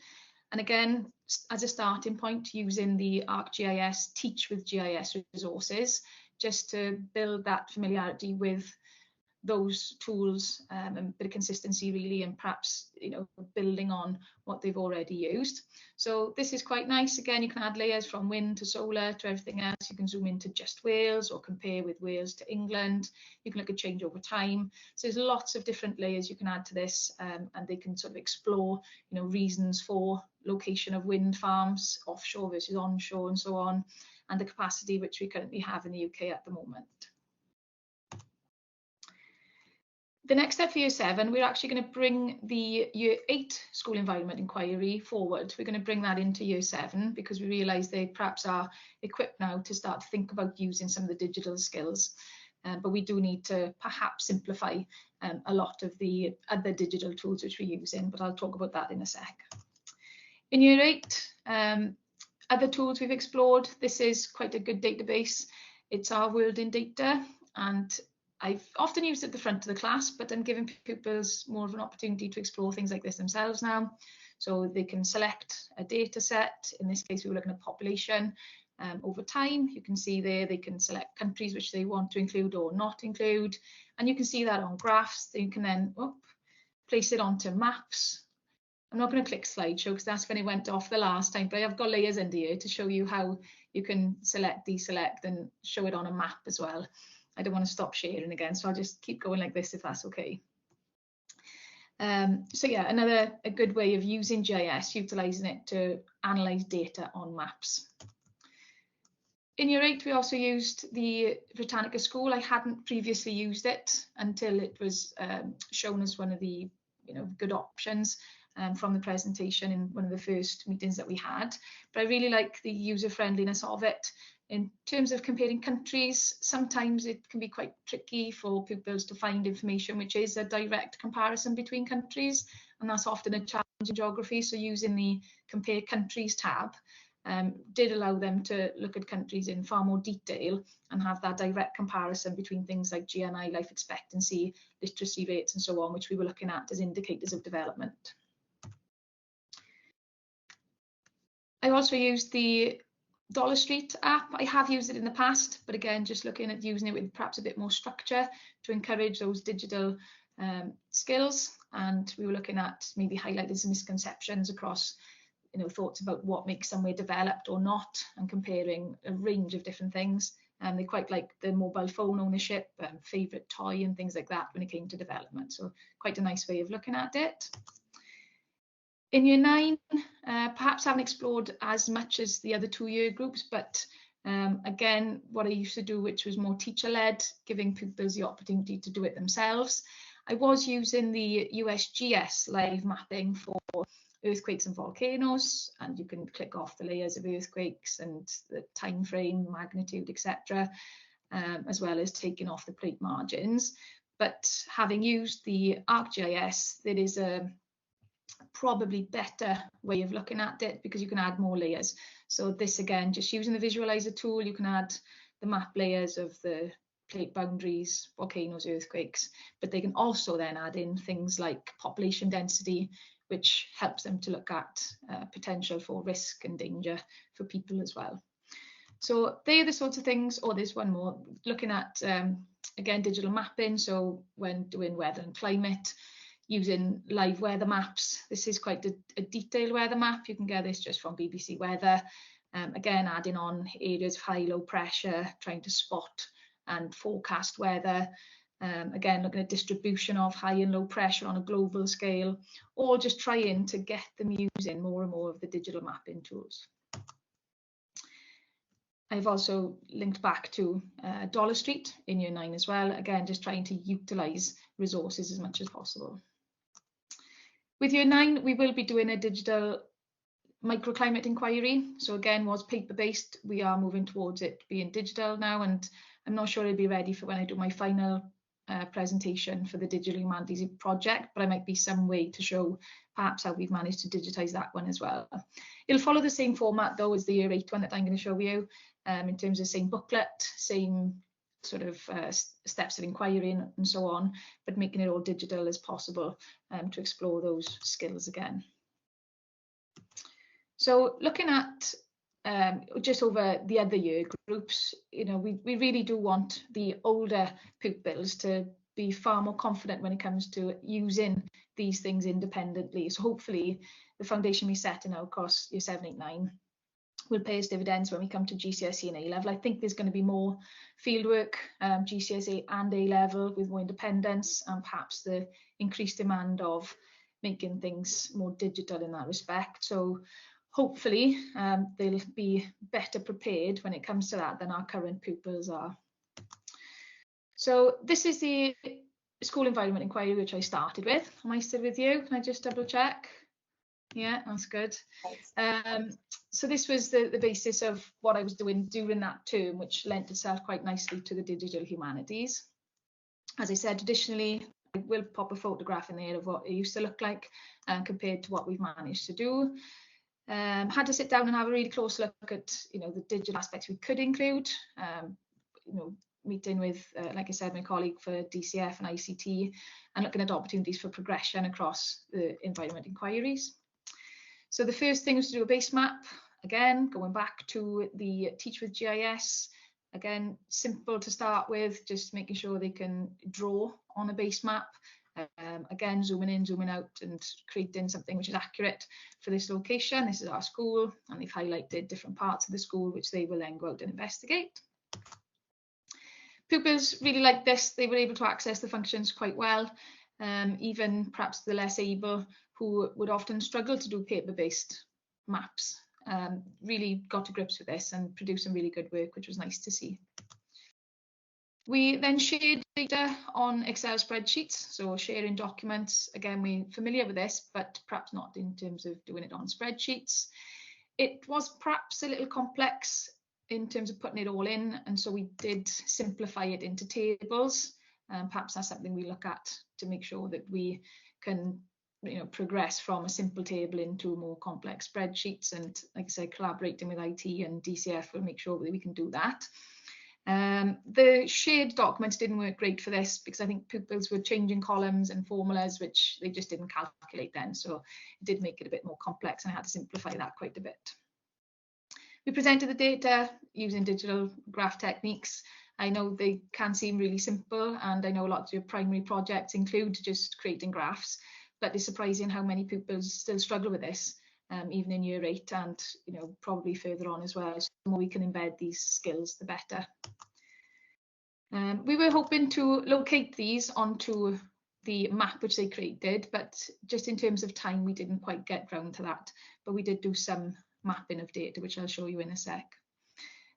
And again, as a starting point, using the ArcGIS Teach with GIS resources, just to build that familiarity with those tools, and a bit of consistency really, and perhaps, you know, building on what they've already used. So this is quite nice. Again, you can add layers from wind to solar to everything else. You can zoom into just Wales or compare with Wales to England. You can look at change over time. So there's lots of different layers you can add to this, and they can sort of explore, you know, reasons for location of wind farms, offshore versus onshore, and so on, and the capacity which we currently have in the UK at the moment. The next step for year 7, we're actually going to bring the year 8 school environment inquiry forward. We're going to bring that into year 7 because we realise they perhaps are equipped now to start to think about using some of the digital skills. But we do need to perhaps simplify a lot of the other digital tools which we're using, but I'll talk about that in a sec. In year 8, other tools we've explored, this is quite a good database. It's our World in Data, and I've often used it at the front of the class, but I'm giving pupils more of an opportunity to explore things like this themselves now. So they can select a data set. In this case, we were looking at population over time. You can see there they can select countries which they want to include or not include. And you can see that on graphs. You can then place it onto maps. I'm not going to click slideshow because that's when it went off the last time, but I've got layers under here to show you how you can select, deselect, and show it on a map as well. I don't want to stop sharing again, so I'll just keep going like this if that's okay. So yeah, a good way of using GIS, utilising it to analyse data on maps. In year 8, we also used the Britannica School. I hadn't previously used it until it was shown as one of the good options from the presentation in one of the first meetings that we had. But I really like the user friendliness of it. In terms of comparing countries, sometimes it can be quite tricky for pupils to find information which is a direct comparison between countries, and that's often a challenge in geography. So using the Compare Countries tab did allow them to look at countries in far more detail and have that direct comparison between things like GNI, life expectancy, literacy rates, and so on, which we were looking at as indicators of development. I also used the Dollar Street app. I have used it in the past, but again, just looking at using it with perhaps a bit more structure to encourage those digital skills. And we were looking at maybe highlighting some misconceptions across, thoughts about what makes somewhere developed or not, and comparing a range of different things. And they quite like the mobile phone ownership, favourite toy and things like that when it came to development. So quite a nice way of looking at it. In year 9, perhaps haven't explored as much as the other 2 year groups, but again, what I used to do, which was more teacher-led, giving pupils the opportunity to do it themselves. I was using the USGS live mapping for earthquakes and volcanoes, and you can click off the layers of earthquakes and the time frame, magnitude, etc., as well as taking off the plate margins. But having used the ArcGIS, there is a probably better way of looking at it because you can add more layers. So this again, just using the visualizer tool, you can add the map layers of the plate boundaries, volcanoes, earthquakes, but they can also then add in things like population density, which helps them to look at potential for risk and danger for people as well. So they're the sorts of things. Or there's one more, looking at, again, digital mapping. So when doing weather and climate, using live weather maps. This is quite a detailed weather map. You can get this just from BBC Weather. Again, adding on areas of high, low pressure, trying to spot and forecast weather. Again, looking at distribution of high and low pressure on a global scale, or just trying to get them using more and more of the digital mapping tools. I've also linked back to Dollar Street in Year 9 as well. Again, just trying to utilise resources as much as possible. With Year 9, we will be doing a digital microclimate inquiry. So again, was paper-based. We are moving towards it being digital now, and I'm not sure it'll be ready for when I do my final presentation for the Digital Humanities project, but I might be some way to show perhaps how we've managed to digitise that one as well. It'll follow the same format though as the Year 8 one that I'm going to show you, in terms of same booklet, same sort of steps of inquiry and so on, but making it all digital as possible to explore those skills again. So looking at just over the other year groups, you know, we really do want the older pupils to be far more confident when it comes to using these things independently. So hopefully the foundation we set now across Year 7, 8, 9 will pay us dividends when we come to GCSE and A-level. I think there's going to be more fieldwork, GCSE and A-level, with more independence, and perhaps the increased demand of making things more digital in that respect. So hopefully they'll be better prepared when it comes to that than our current pupils are. So this is the school environment inquiry which I started with. Am I still with you? Can I just double check? Yeah, that's good. So this was the basis of what I was doing during that term, which lent itself quite nicely to the digital humanities. As I said, traditionally, I will pop a photograph in there of what it used to look like compared to what we've managed to do. Had to sit down and have a really close look at, you know, the digital aspects we could include. You know, meeting with, like I said, my colleague for DCF and ICT, and looking at opportunities for progression across the environment inquiries. So the first thing was to do a base map. Again, going back to the Teach with GIS. Again, simple to start with, just making sure they can draw on a base map. Again, zooming in, zooming out, and creating something which is accurate for this location. This is our school, and they've highlighted different parts of the school which they will then go out and investigate. Pupils really liked this. They were able to access the functions quite well, even perhaps the less able, who would often struggle to do paper-based maps. Really got to grips with this and produced some really good work, which was nice to see. We then shared data on Excel spreadsheets, so sharing documents. Again, we're familiar with this, but perhaps not in terms of doing it on spreadsheets. It was perhaps a little complex in terms of putting it all in, and so we did simplify it into tables. Perhaps that's something we look at to make sure that we can, you know, progress from a simple table into more complex spreadsheets. And like I said, collaborating with IT and DCF will make sure that we can do that. The shared documents didn't work great for this because I think pupils were changing columns and formulas which they just didn't calculate then, so it did make it a bit more complex, and I had to simplify that quite a bit. We presented the data using digital graph techniques. I know they can seem really simple, and I know lots of your primary projects include just creating graphs, but it's surprising how many pupils still struggle with this, even in Year 8, and you know, probably further on as well. So the more we can embed these skills, the better. We were hoping to locate these onto the map which they created, but just in terms of time, we didn't quite get round to that. But we did do some mapping of data, which I'll show you in a sec.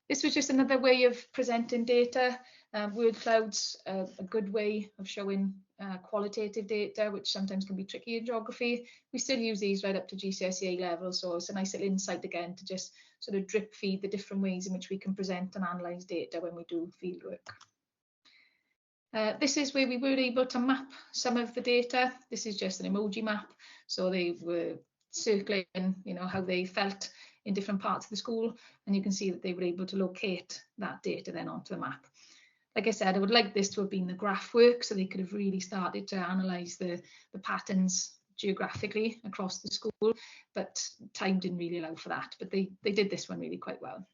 This was just another way of presenting data. Word clouds, a good way of showing qualitative data, which sometimes can be tricky in geography. We still use these right up to GCSE level, so it's a nice little insight again to just sort of drip feed the different ways in which we can present and analyse data when we do fieldwork. This is where we were able to map some of the data. This is just an emoji map, so they were circling, you know, how they felt in different parts of the school, and you can see that they were able to locate that data then onto the map. like I said, I would like this to have been the graph work, so they could have really started to analyse the patterns geographically across the school, but time didn't really allow for that. But they did this one really quite well.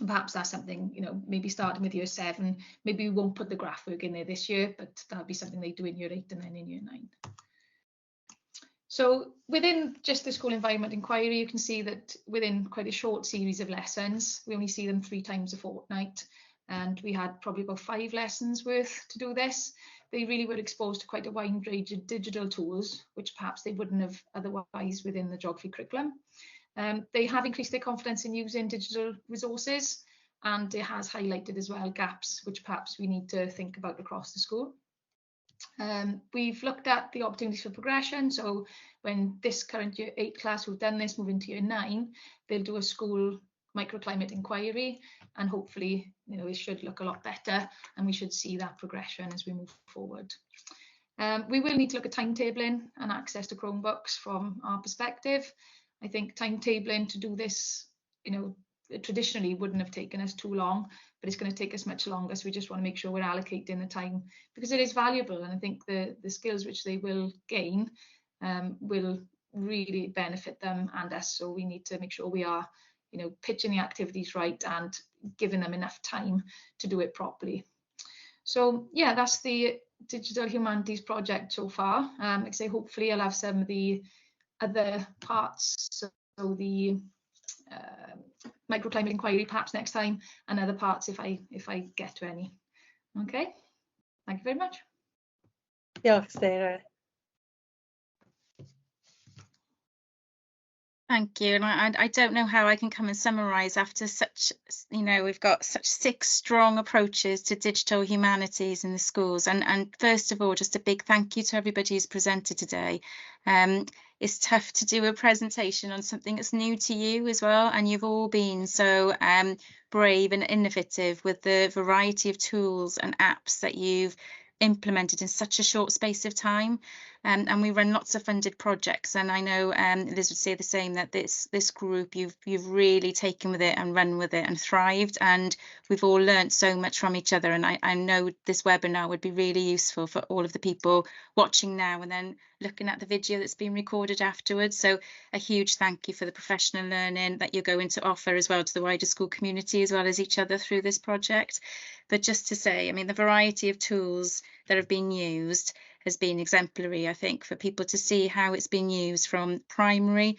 And perhaps that's something, you know, maybe starting with year 7, maybe we won't put the graph work in there this year, but that'll be something they do in year 8 and then in year 9. So within just the school environment inquiry, you can see that within quite a short series of lessons, we only see them 3 times a fortnight, and we had probably about 5 lessons worth to do this. They really were exposed to quite a wide range of digital tools, which perhaps they wouldn't have otherwise within the geography curriculum. They have increased their confidence in using digital resources, and it has highlighted as well gaps which perhaps we need to think about across the school. We've looked at the opportunities for progression. So when this current year 8 class who've done this move into year 9, they'll do a school microclimate inquiry, and hopefully, you know, it should look a lot better, and we should see that progression as we move forward. We will need to look at timetabling and access to Chromebooks from our perspective. I think timetabling to do this, you know, traditionally wouldn't have taken us too long, but it's going to take us much longer. So we just want to make sure we're allocating the time, because it is valuable. And I think the skills which they will gain will really benefit them and us. So we need to make sure we are, you know, pitching the activities right and giving them enough time to do it properly. So yeah, that's the Digital Humanities project so far. Like I say, hopefully I'll have some of the other parts, so the microclimate inquiry perhaps next time, and other parts if I get to any. Okay, thank you very much. Diolch, Sarah. Thank you. And I don't know how I can come and summarise after such, you know, we've got such 6 strong approaches to digital humanities in the schools. And first of all, just a big thank you to everybody who's presented today. It's tough to do a presentation on something that's new to you as well. And you've all been so brave and innovative with the variety of tools and apps that you've implemented in such a short space of time. And we run lots of funded projects, and I know Liz would say the same, that this group you've really taken with it and run with it and thrived, and we've all learnt so much from each other. And I know this webinar would be really useful for all of the people watching now and then looking at the video that's been recorded afterwards. So a huge thank you for the professional learning that you're going to offer as well to the wider school community as well as each other through this project. But just to say, I mean, the variety of tools that have been used has been exemplary, I think, for people to see how it's been used from primary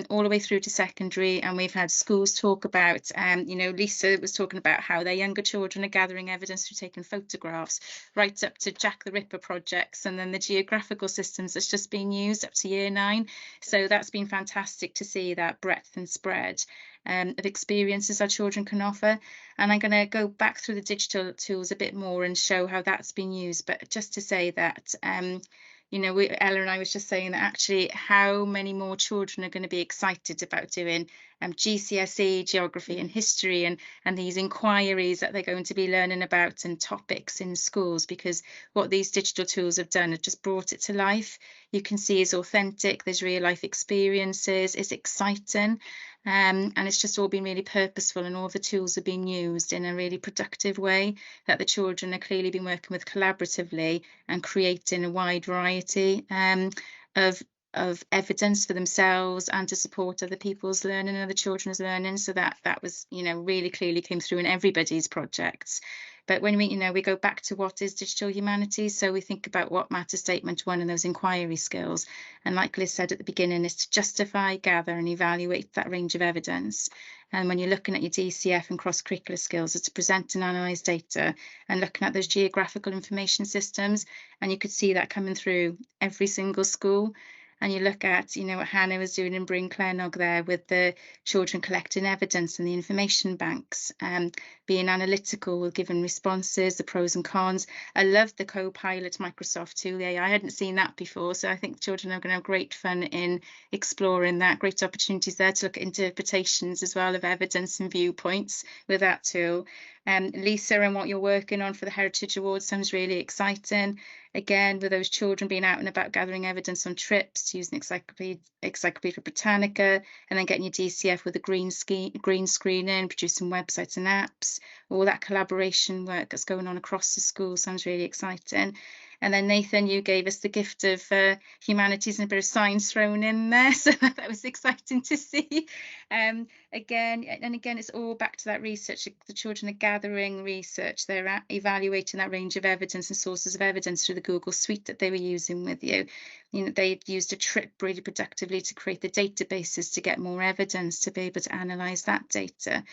all the way through to secondary. And we've had schools talk about, you know, Lisa was talking about how their younger children are gathering evidence through taking photographs, right up to Jack the Ripper projects, and then the geographical systems that's just been used up to year 9. So that's been fantastic to see that breadth and spread of experiences our children can offer. And I'm going to go back through the digital tools a bit more and show how that's been used. But just to say that, you know, Ella and I was just saying that actually how many more children are going to be excited about doing GCSE, geography and history, and these inquiries that they're going to be learning about and topics in schools, because what these digital tools have done have just brought it to life. You can see it's authentic, there's real life experiences, it's exciting. And it's just all been really purposeful, and all the tools are being used in a really productive way, that the children are clearly been working with collaboratively and creating a wide variety of evidence for themselves and to support other people's learning and other children's learning. So that was, you know, really clearly came through in everybody's projects. But when we, you know, we go back to what is digital humanities, so we think about what matter statement 1 and those inquiry skills. And like Liz said at the beginning, is to justify, gather and evaluate that range of evidence. And when you're looking at your DCF and cross-curricular skills, is to present and analyse data and looking at those geographical information systems. And you could see that coming through every single school. And you look at, you know, what Hannah was doing in Bryn Clernog there with the children collecting evidence and the information banks, being analytical with giving responses, the pros and cons. I love the co-pilot Microsoft tool. Yeah, I hadn't seen that before. So I think children are going to have great fun in exploring that. Great opportunities there to look at interpretations as well of evidence and viewpoints with that tool. Lisa, and what you're working on for the Heritage Awards sounds really exciting. again, with those children being out and about gathering evidence on trips, using Encyclopedia Britannica, and then getting your DCF with a green screen in, producing websites and apps. All that collaboration work that's going on across the school sounds really exciting. And then Nathan, you gave us the gift of humanities and a bit of science thrown in there, so that was exciting to see. Again, it's all back to that research. The children are gathering research, they're evaluating that range of evidence and sources of evidence through the Google Suite that they were using with you. They used a trip really productively to create the databases to get more evidence, to be able to analyse that data.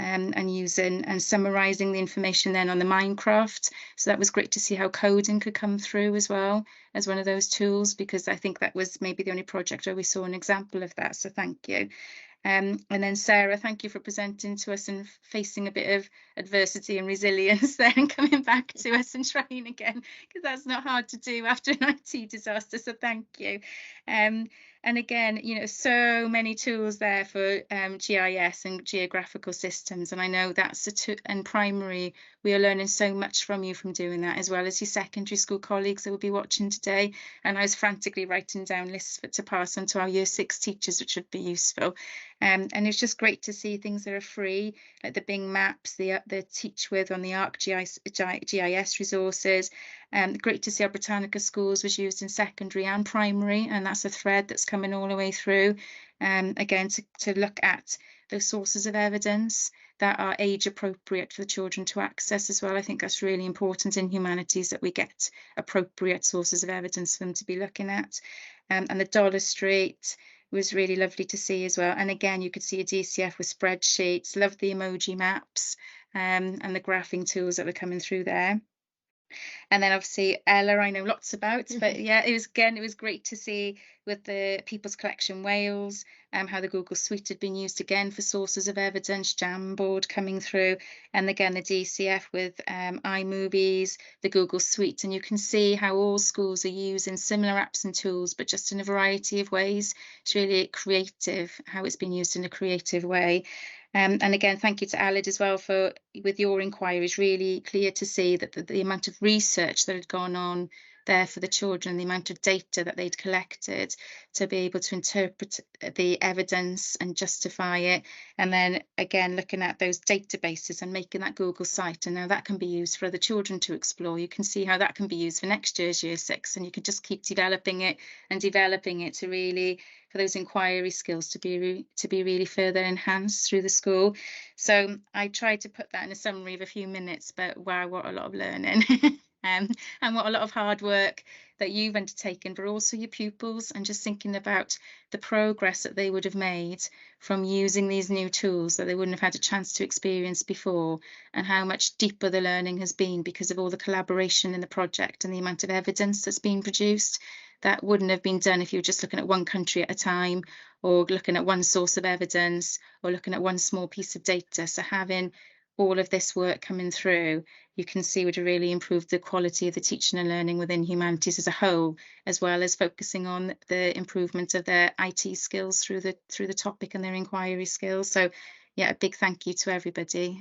And using and summarising the information then on the Minecraft. So that was great to see how coding could come through as well as one of those tools, because I think that was maybe the only project where we saw an example of that. So thank you. And then Sarah, thank you for presenting to us and facing a bit of adversity and resilience there and coming back to us and trying again, because that's not hard to do after an IT disaster. So thank you. And again, so many tools there for GIS and geographical systems. And I know that's in primary, we are learning so much from you from doing that, as well as your secondary school colleagues that will be watching today. And I was frantically writing down lists to pass on to our year 6 teachers, which would be useful. And it's just great to see things that are free, like the Bing Maps, the Teach With on the ArcGIS resources. Great to see our Britannica schools was used in secondary and primary, and that's a thread that's coming all the way through. Again, to look at those sources of evidence that are age appropriate for the children to access as well. I think that's really important in humanities, that we get appropriate sources of evidence for them to be looking at. And the Dollar Street was really lovely to see as well. And again, you could see a DCF with spreadsheets. Love the emoji maps and the graphing tools that were coming through there. And then obviously Ella, I know lots about, but yeah, it was great to see with the People's Collection Wales, how the Google Suite had been used again for sources of evidence, Jamboard coming through, and again the DCF with iMovies, the Google Suite, and you can see how all schools are using similar apps and tools, but just in a variety of ways. It's really creative how it's been used in a creative way. And again, thank you to Alid as well for with your inquiries. Really clear to see that the amount of research that had gone on there for the children, the amount of data that they'd collected to be able to interpret the evidence and justify it. And then again, looking at those databases and making that Google site, and now that can be used for other children to explore. You can see how that can be used for next year's year 6, and you can just keep developing it to really, for those inquiry skills to be really further enhanced through the school. So I tried to put that in a summary of a few minutes, but wow, what a lot of learning. And what a lot of hard work that you've undertaken, but also your pupils, and just thinking about the progress that they would have made from using these new tools that they wouldn't have had a chance to experience before, and how much deeper the learning has been because of all the collaboration in the project and the amount of evidence that's been produced. That wouldn't have been done if you were just looking at one country at a time, or looking at one source of evidence, or looking at one small piece of data. So having all of this work coming through, you can see would have really improved the quality of the teaching and learning within humanities as a whole, as well as focusing on the improvement of their IT skills through the topic and their inquiry skills. So yeah, a big thank you to everybody.